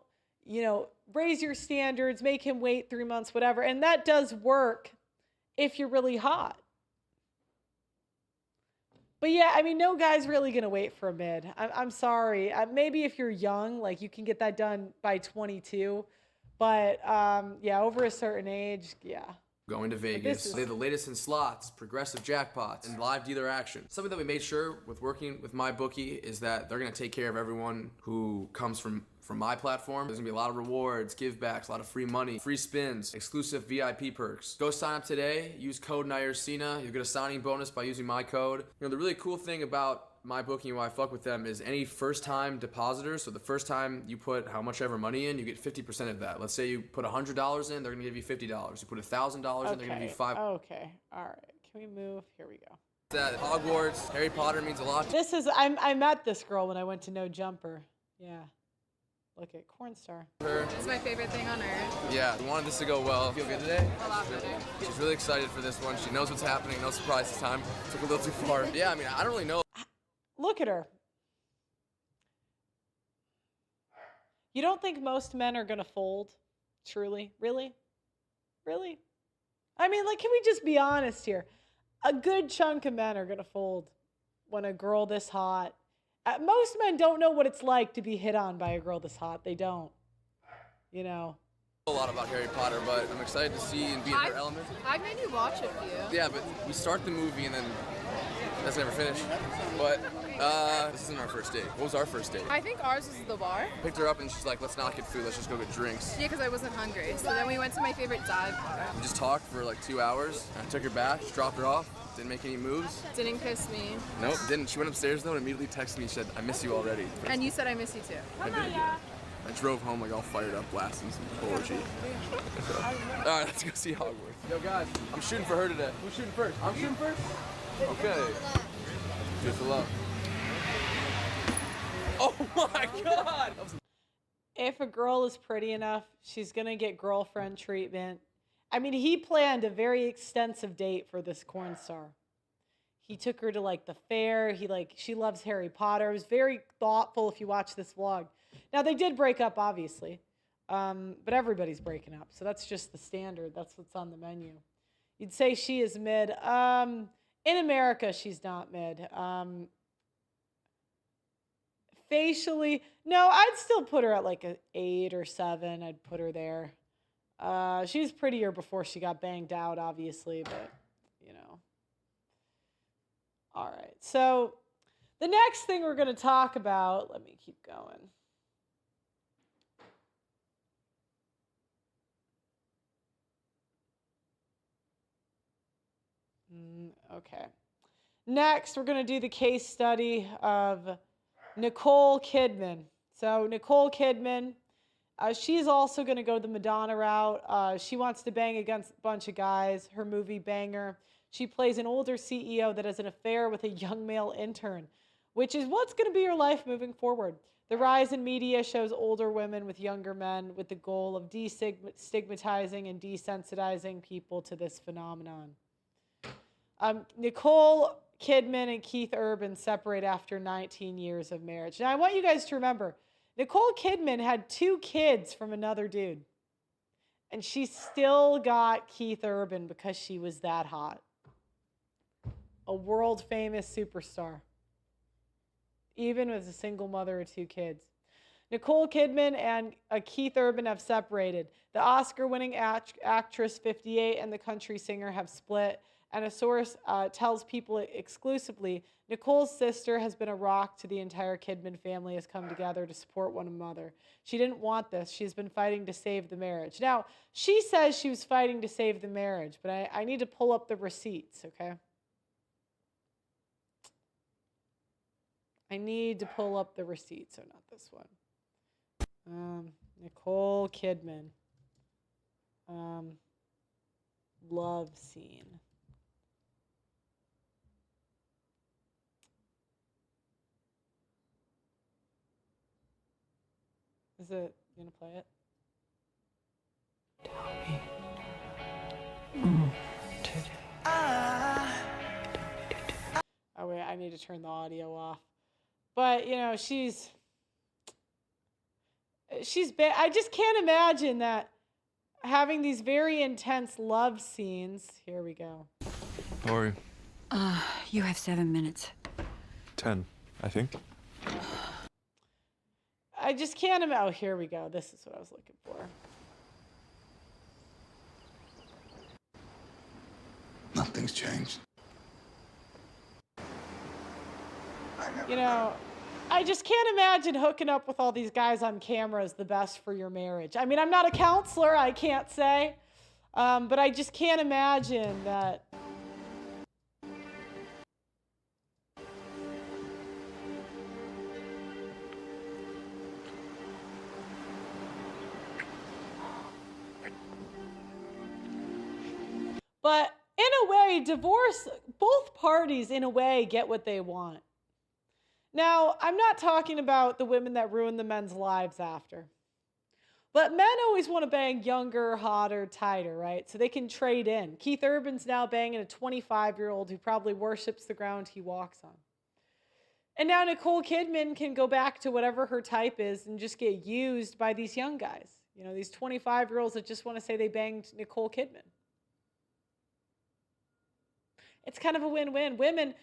raise your standards, make him wait 3 months, whatever. And that does work if you're really hot. But yeah, I mean, no guy's really going to wait for a mid. I'm sorry. Maybe if you're young, like you can get that done by 22. But yeah, over a certain age, yeah. Going to Vegas. They have the latest in slots, progressive jackpots, and live dealer action. Something that we made sure with working with MyBookie is that they're going to take care of everyone who comes from my platform. There's going to be a lot of rewards, give backs, a lot of free money, free spins, exclusive VIP perks. Go sign up today. Use code NIRCINA. You'll get a signing bonus by using my code. The really cool thing about MyBookie and why I fuck with them is any first-time depositors. So the first time you put how much ever money in, you get 50% of that. Let's say you put $100 in, they're gonna give you $50. You put $1,000 in, they're gonna give you $5. Okay, all right. Can we move? Here we go. That Hogwarts, Harry Potter means a lot. I met this girl when I went to No Jumper. Yeah. Look at Cornstar. It's my favorite thing on earth. Yeah, we wanted this to go well. Feel good today? A lot better. She's really excited for this one. She knows what's happening. No surprise this time. Took a little too far. Yeah, I mean, I don't really know. Look at her. You don't think most men are going to fold? Truly? Really? Really? I mean, like, can we just be honest here? A good chunk of men are going to fold when a girl this hot. Most men don't know what it's like to be hit on by a girl this hot. They don't. A lot about Harry Potter, but I'm excited to see and be in her element. I've made you watch a few. Yeah, but we start the movie and then that's never finished. But this isn't our first date. What was our first date? I think ours was the bar. Picked her up and she's like, let's not get food, let's just go get drinks. Yeah, because I wasn't hungry. So then we went to my favorite dive bar. We just talked for like 2 hours. I took her back, just dropped her off, didn't make any moves. Didn't kiss me. Nope, didn't. She went upstairs though and immediately texted me, said, I miss you already. And you said I miss you too. I did, yeah. I drove home like all fired up, blasting some poetry. So, all right, let's go see Hogwarts. Yo guys, I'm shooting for her today. Who's shooting first? I'm shooting first? Okay. Cheers to love. Oh my God! If a girl is pretty enough, she's going to get girlfriend treatment. I mean, he planned a very extensive date for this corn star. He took her to like the fair. She loves Harry Potter. It was very thoughtful if you watch this vlog. Now, they did break up, obviously, but everybody's breaking up. So that's just the standard. That's what's on the menu. You'd say she is mid. In America, she's not mid. Facially, no, I'd still put her at like an 8 or 7. I'd put her there. She was prettier before she got banged out, obviously, but, All right, so the next thing we're going to talk about, let me keep going. Okay. Next, we're going to do the case study of Nicole Kidman. So Nicole Kidman, she's also going to go the Madonna route. She wants to bang against a bunch of guys. Her movie Banger. She plays an older CEO that has an affair with a young male intern, which is what's going to be her life moving forward. The rise in media shows older women with younger men with the goal of destigmatizing and desensitizing people to this phenomenon. Nicole Kidman and Keith Urban separate after 19 years of marriage. Now, I want you guys to remember, Nicole Kidman had 2 kids from another dude. And she still got Keith Urban because she was that hot. A world-famous superstar. Even as a single mother of 2 kids. Nicole Kidman and Keith Urban have separated. The Oscar-winning actress 58 and the country singer have split. And a source tells people exclusively, Nicole's sister has been a rock to the entire Kidman family, has come together to support one another. She didn't want this. She's been fighting to save the marriage. Now, she says she was fighting to save the marriage, but I need to pull up the receipts, okay? I need to pull up the receipts, so not this one. Nicole Kidman. Love scene. Is it, you gonna play it? I I need to turn the audio off. But, you know, she's I just can't imagine that having these very intense love scenes. Here we go. How are you? You have 7 minutes. 10, I think. I just can't imagine. Oh, here we go. This is what I was looking for. Nothing's changed. You know, I just can't imagine hooking up with all these guys on camera is the best for your marriage. I mean, I'm not a counselor, I can't say. But I just can't imagine that. But in a way, divorce, both parties in a way get what they want. Now, I'm not talking about the women that ruin the men's lives after. But men always want to bang younger, hotter, tighter, right? So they can trade in. Keith Urban's now banging a 25-year-old who probably worships the ground he walks on. And now Nicole Kidman can go back to whatever her type is and just get used by these young guys. You know, these 25-year-olds that just want to say they banged Nicole Kidman. It's kind of a win-win. Women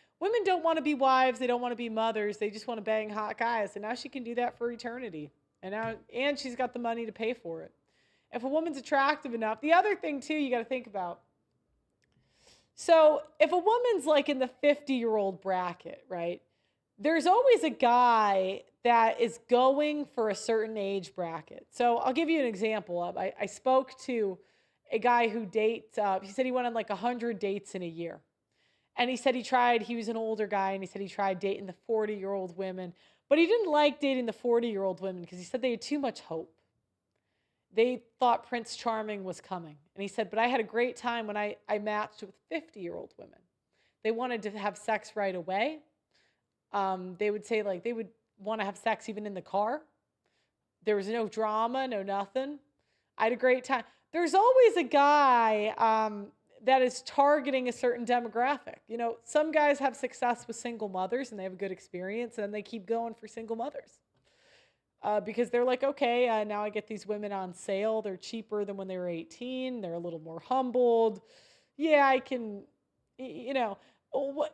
don't want to be wives. They don't want to be mothers. They just want to bang hot guys. And now she can do that for eternity. And she's got the money to pay for it. If a woman's attractive enough. The other thing, too, you got to think about. So if a woman's like in the 50-year-old bracket, right? There's always a guy that is going for a certain age bracket. So I'll give you an example. I spoke to a guy who dates. He said he went on like 100 dates in a year. And he said he was an older guy, and he said he tried dating the 40-year-old women. But he didn't like dating the 40-year-old women because he said they had too much hope. They thought Prince Charming was coming. And he said, but I had a great time when I matched with 50-year-old women. They wanted to have sex right away. They would say, like, they would want to have sex even in the car. There was no drama, no nothing. I had a great time. There's always a guy that is targeting a certain demographic. You know, some guys have success with single mothers and they have a good experience and they keep going for single mothers. Because they're like, okay, now I get these women on sale. They're cheaper than when they were 18. They're a little more humbled. Yeah, I can, you know,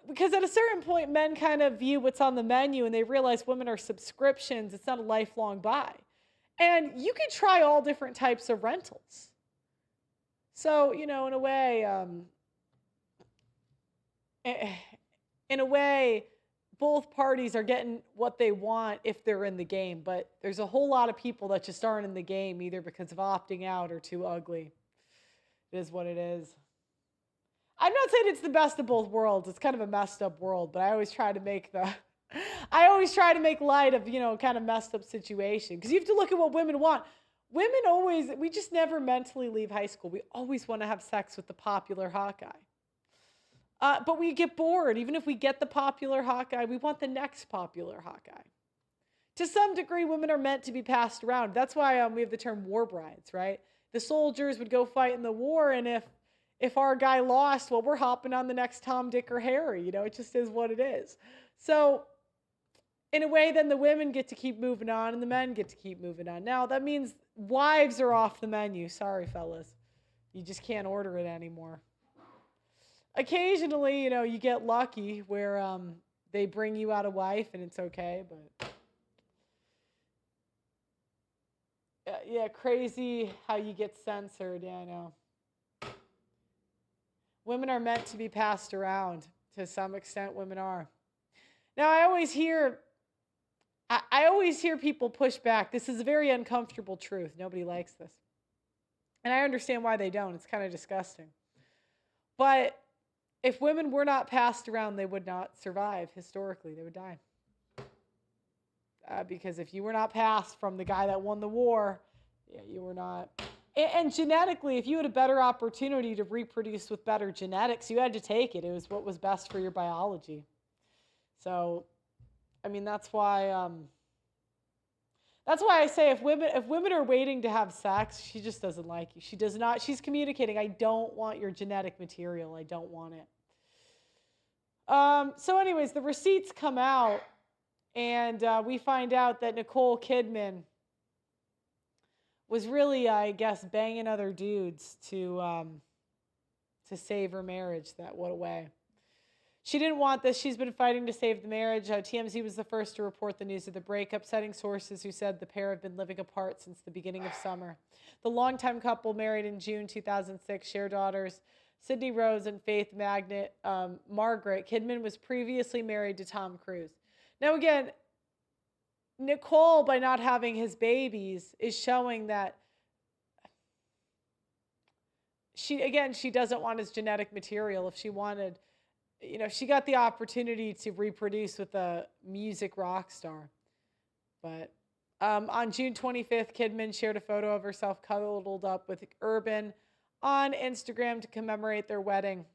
because at a certain point, men kind of view what's on the menu and they realize women are subscriptions. It's not a lifelong buy. And you can try all different types of rentals. So, you know, in a way, both parties are getting what they want if they're in the game. But there's a whole lot of people that just aren't in the game either because of opting out or too ugly. It is what it is. I'm not saying it's the best of both worlds. It's kind of a messed up world, but I always try to make light of, you know, kind of messed up situation. Because you have to look at what women want. Women we just never mentally leave high school. We always want to have sex with the popular hot guy. But we get bored. Even if we get the popular hot guy, we want the next popular hot guy. To some degree, women are meant to be passed around. That's why we have the term war brides, right? The soldiers would go fight in the war, and if our guy lost, well, we're hopping on the next Tom, Dick, or Harry. You know, it just is what it is. So in a way, then the women get to keep moving on and the men get to keep moving on. Now, that means wives are off the menu. Sorry, fellas. You just can't order it anymore. Occasionally, you know, you get lucky where they bring you out a wife and it's okay, but yeah, crazy how you get censored. Yeah, I know. Women are meant to be passed around. To some extent, women are. Now, I always hear people push back. This is a very uncomfortable truth. Nobody likes this. And I understand why they don't. It's kind of disgusting. But if women were not passed around, they would not survive. Historically, they would die. Because if you were not passed from the guy that won the war, yeah, you were not. And genetically, if you had a better opportunity to reproduce with better genetics, you had to take it. It was what was best for your biology. So, I mean, that's why I say if women are waiting to have sex, she just doesn't like you. She does not. She's communicating, I don't want your genetic material. I don't want it. So anyways, the receipts come out, and we find out that Nicole Kidman was really, I guess, banging other dudes to save her marriage. That what a way. She didn't want this. She's been fighting to save the marriage. TMZ was the first to report the news of the breakup, citing sources who said the pair have been living apart since the beginning of summer. The longtime couple, married in June 2006, share daughters Sydney Rose and Faith Magnet. Margaret Kidman was previously married to Tom Cruise. Now again, Nicole, by not having his babies, is showing that she doesn't want his genetic material. If she wanted, she got the opportunity to reproduce with a music rock star. But on June 25th, Kidman shared a photo of herself cuddled up with Urban on Instagram to commemorate their wedding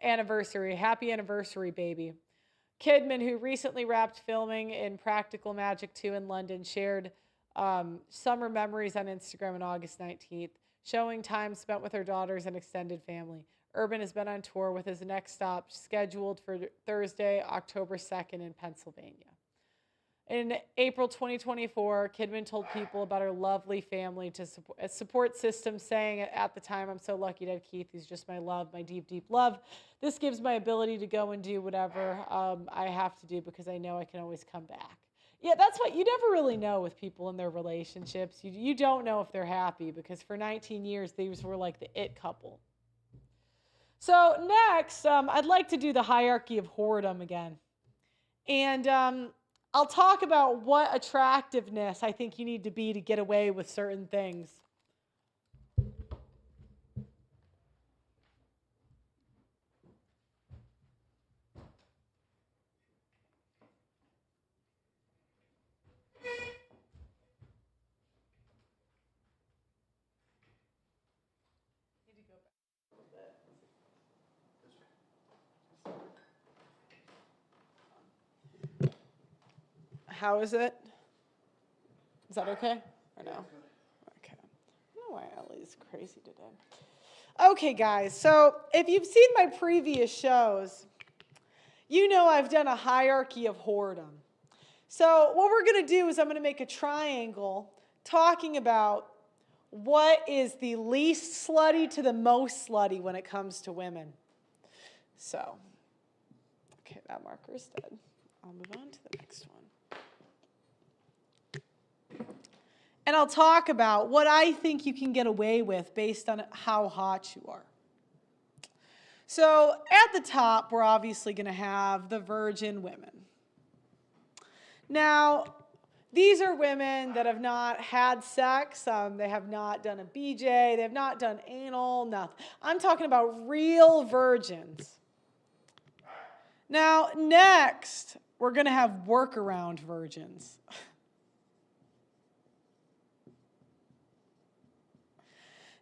anniversary. Happy anniversary, baby. Kidman, who recently wrapped filming in Practical Magic 2 in London, shared summer memories on Instagram on August 19th, showing time spent with her daughters and extended family. Urban has been on tour with his next stop scheduled for Thursday, October 2nd in Pennsylvania. In April 2024, Kidman told people about her lovely family support system, saying at the time, "I'm so lucky to have Keith. He's just my love, my deep, deep love. This gives my ability to go and do whatever I have to do because I know I can always come back." Yeah, that's what you never really know with people in their relationships. You don't know if they're happy because for 19 years, these were like the it couple. So next, I'd like to do the hierarchy of whoredom again. And I'll talk about what attractiveness I think you need to be to get away with certain things. How is it? Is that okay? Or no? Okay. I don't know why Ellie's crazy today. Okay, guys. So if you've seen my previous shows, you know I've done a hierarchy of whoredom. So what we're going to do is I'm going to make a triangle talking about what is the least slutty to the most slutty when it comes to women. So, okay, that marker's dead. I'll move on to the next one. And I'll talk about what I think you can get away with based on how hot you are. So at the top, we're obviously going to have the virgin women. Now, these are women that have not had sex. They have not done a BJ. They have not done anal, nothing. I'm talking about real virgins. Now, next, we're going to have workaround virgins.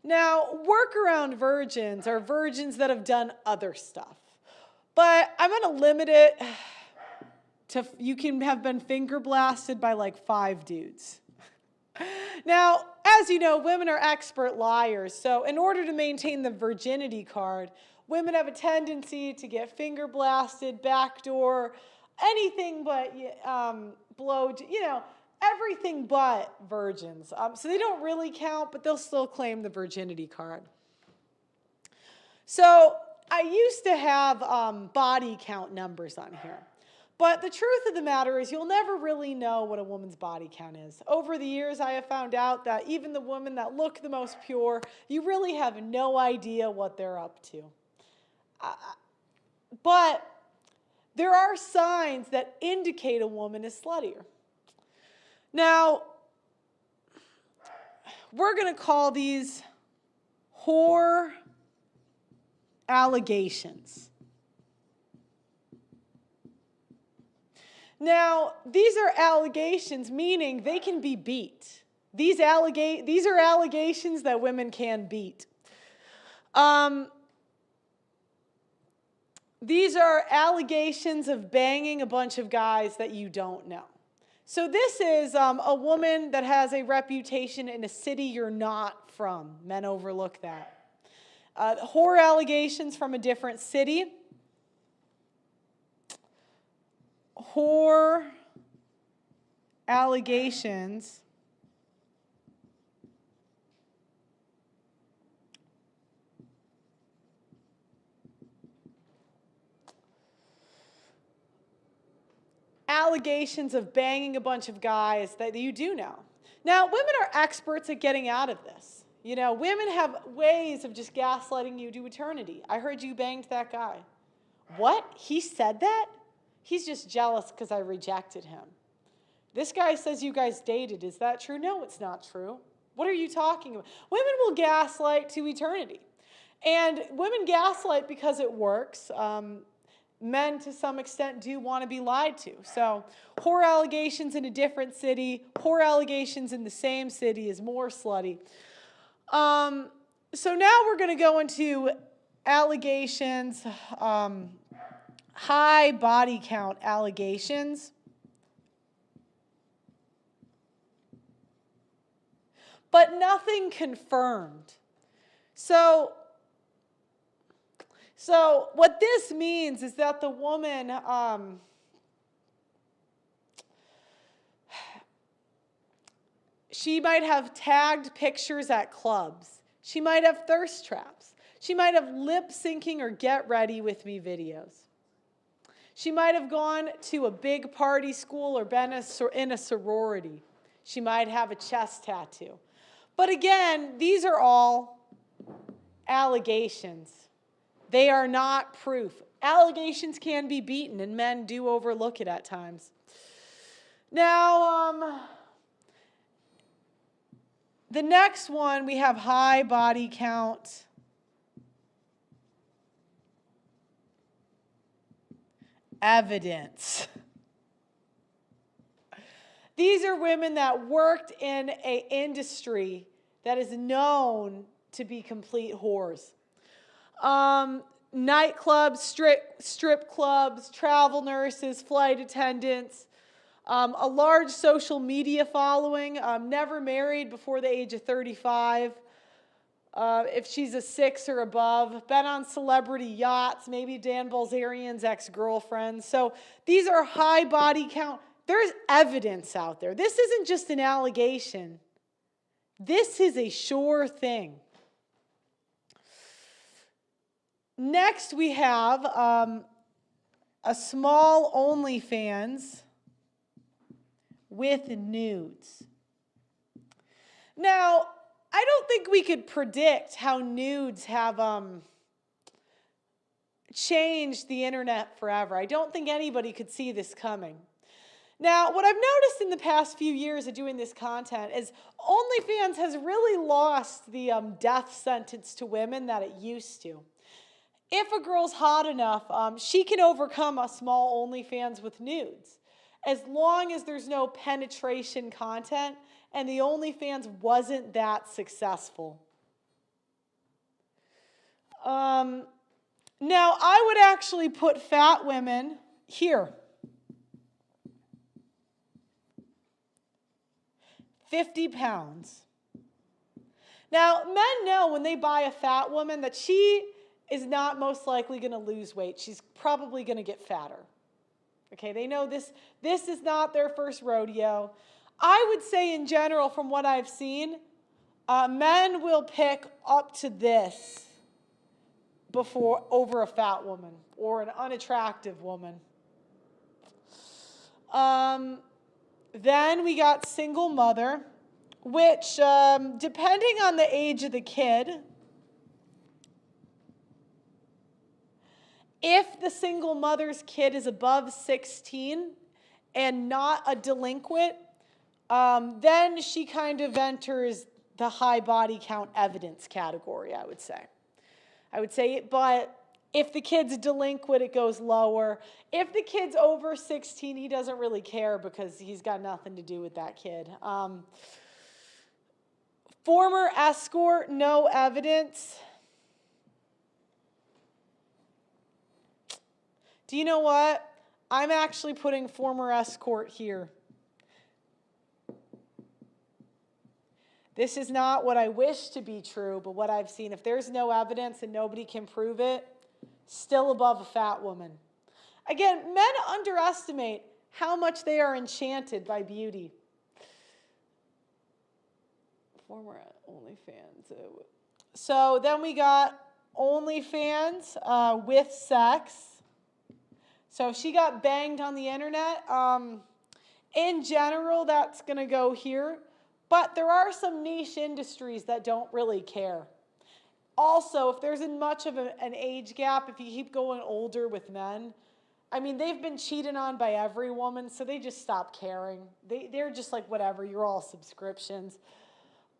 Now, workaround virgins are virgins that have done other stuff. But I'm going to limit it to you can have been finger blasted by like 5 dudes. Now, as you know, women are expert liars. So in order to maintain the virginity card, women have a tendency to get finger blasted, backdoor, anything but everything but virgins. So they don't really count, but they'll still claim the virginity card. So I used to have body count numbers on here. But the truth of the matter is you'll never really know what a woman's body count is. Over the years, I have found out that even the women that look the most pure, you really have no idea what they're up to. But there are signs that indicate a woman is sluttier. Now, we're going to call these whore allegations. Now, these are allegations, meaning they can be beat. These are allegations that women can beat. These are allegations of banging a bunch of guys that you don't know. So this is a woman that has a reputation in a city you're not from. Men overlook that. Whore allegations from a different city. whore allegations of banging a bunch of guys that you do know. Now, women are experts at getting out of this. You know, women have ways of just gaslighting you to eternity. I heard you banged that guy. What? He said that? He's just jealous because I rejected him. This guy says you guys dated. Is that true? No, it's not true. What are you talking about? Women will gaslight to eternity. And women gaslight because it works. Men, to some extent, do want to be lied to. So, whore allegations in a different city, whore allegations in the same city is more slutty. So now we're going to go into allegations, high body count allegations. But nothing confirmed. So what this means is that the woman she might have tagged pictures at clubs. She might have thirst traps. She might have lip syncing or get ready with me videos. She might have gone to a big party school or been in a sorority. She might have a chest tattoo. But again, these are all allegations. They are not proof. Allegations can be beaten, and men do overlook it at times. Now, the next one, we have high body count. Evidence. These are women that worked in an industry that is known to be complete whores. Nightclubs, strip clubs, travel nurses, flight attendants, a large social media following, never married before the age of 35. If she's a 6 or above, been on celebrity yachts, maybe Dan Bilzerian's ex-girlfriend. So these are high body count. There's evidence out there. This isn't just an allegation. This is a sure thing. Next, we have a small OnlyFans with nudes. Now, I don't think we could predict how nudes have changed the internet forever. I don't think anybody could see this coming. Now, what I've noticed in the past few years of doing this content is OnlyFans has really lost the death sentence to women that it used to. If a girl's hot enough, she can overcome a small OnlyFans with nudes, as long as there's no penetration content and the OnlyFans wasn't that successful. Now, I would actually put fat women here. 50 pounds. Now, men know when they buy a fat woman that she is not most likely going to lose weight. She's probably going to get fatter. Okay, they know this is not their first rodeo. I would say in general, from what I've seen, men will pick up to this over a fat woman or an unattractive woman. Then we got single mother, which depending on the age of the kid, if the single mother's kid is above 16 and not a delinquent, then she kind of enters the high body count evidence category, I would say. But if the kid's delinquent, it goes lower. If the kid's over 16, he doesn't really care because he's got nothing to do with that kid. Former escort, no evidence. Do you know what? I'm actually putting former escort here. This is not what I wish to be true, but what I've seen. If there's no evidence and nobody can prove it, still above a fat woman. Again, men underestimate how much they are enchanted by beauty. Former OnlyFans. So then we got OnlyFans with sex. So if she got banged on the internet, in general, that's going to go here. But there are some niche industries that don't really care. Also, if there's much of an age gap, if you keep going older with men, I mean, they've been cheated on by every woman, so they just stop caring. They're just like, whatever, you're all subscriptions.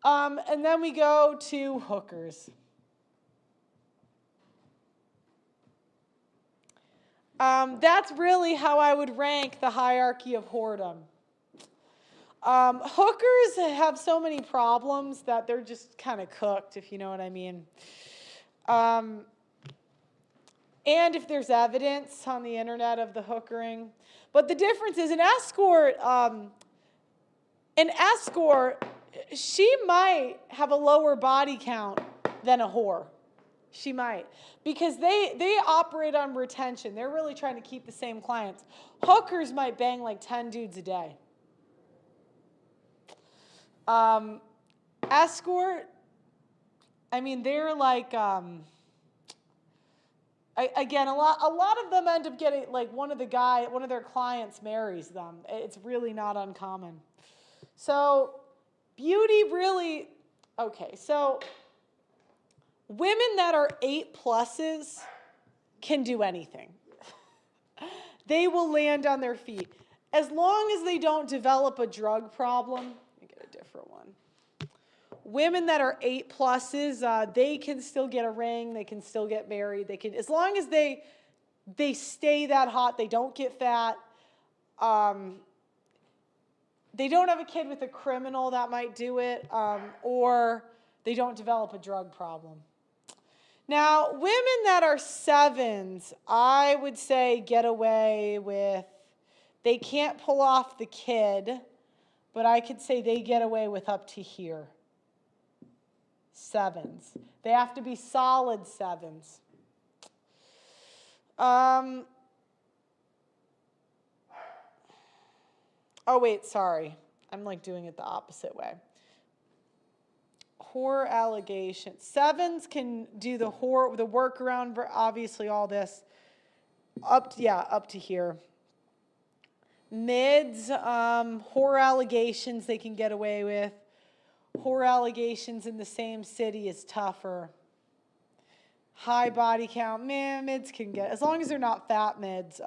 And then we go to hookers. That's really how I would rank the hierarchy of whoredom. Hookers have so many problems that they're just kind of cooked, if you know what I mean. And if there's evidence on the internet of the hookering. But the difference is an escort, she might have a lower body count than a whore. She might. Because they operate on retention. They're really trying to keep the same clients. Hookers might bang like 10 dudes a day. Escort, I mean, they're like, again, a lot of them end up getting, like, one of their clients marries them. It's really not uncommon. So, beauty really, okay, so women that are 8+ can do anything. They will land on their feet. As long as they don't develop a drug problem. Let me get a different one. Women that are 8+, they can still get a ring. They can still get married. They can, as long as they stay that hot, they don't get fat. They don't have a kid with a criminal that might do it, or they don't develop a drug problem. Now, women that are 7s, I would say get away with, they can't pull off the kid, but I could say they get away with up to here. 7s. They have to be solid 7s. Oh, wait, sorry. I'm like doing it the opposite way. Whore allegations. 7s can do the workaround, obviously all this. Up to here. Mids, whore allegations they can get away with. Whore allegations in the same city is tougher. High body count, man, mids can get, as long as they're not fat mids.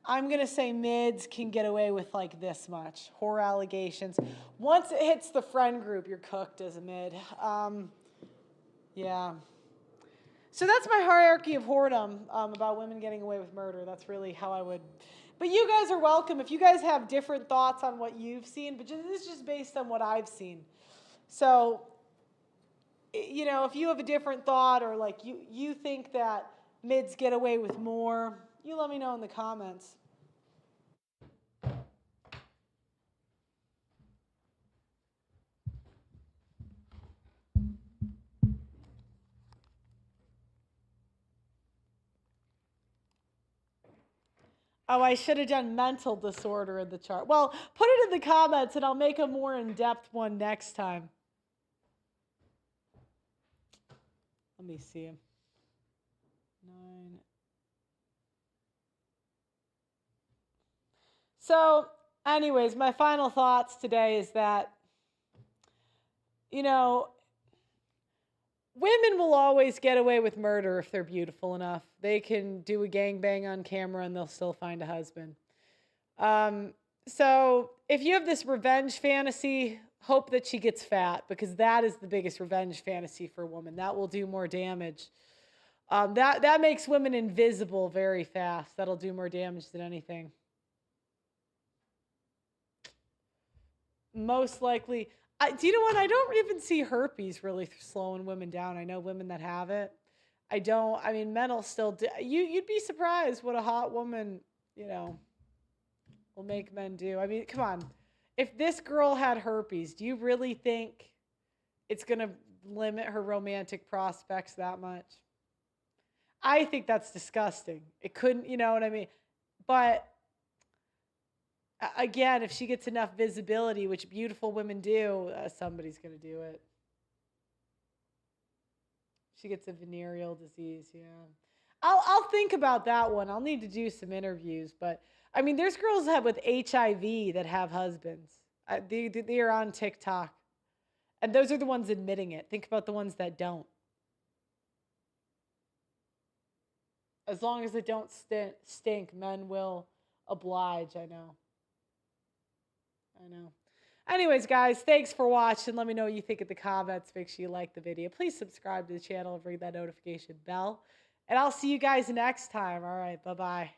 I'm going to say mids can get away with like this much. Whore allegations. Once it hits the friend group, you're cooked as a mid. Yeah. So that's my hierarchy of whoredom about women getting away with murder. That's really how I would. But you guys are welcome. If you guys have different thoughts on what you've seen, but this is just based on what I've seen. So, you know, if you have a different thought or like you think that mids get away with more, you let me know in the comments. Oh, I should have done mental disorder in the chart. Well, put it in the comments and I'll make a more in-depth one next time. Let me see. 9. So, anyways, my final thoughts today is that, you know, women will always get away with murder if they're beautiful enough. They can do a gangbang on camera and they'll still find a husband. So if you have this revenge fantasy, hope that she gets fat, because that is the biggest revenge fantasy for a woman. That will do more damage. That makes women invisible very fast. That'll do more damage than anything. Most likely. Do you know what? I don't even see herpes really slowing women down. I know women that have it. I don't. I mean, men will still do. You'd be surprised what a hot woman, you know, will make men do. I mean, come on. If this girl had herpes, do you really think it's going to limit her romantic prospects that much? I think that's disgusting. It couldn't, you know what I mean? But again, if she gets enough visibility, which beautiful women do, somebody's going to do it. She gets a venereal disease, yeah. I'll think about that one. I'll need to do some interviews, but I mean, there's girls that have with HIV that have husbands. They are on TikTok, and those are the ones admitting it. Think about the ones that don't. As long as it don't stink, men will oblige. I know. Anyways, guys, thanks for watching. Let me know what you think in the comments. Make sure you like the video. Please subscribe to the channel and ring that notification bell. And I'll see you guys next time. All right, bye-bye.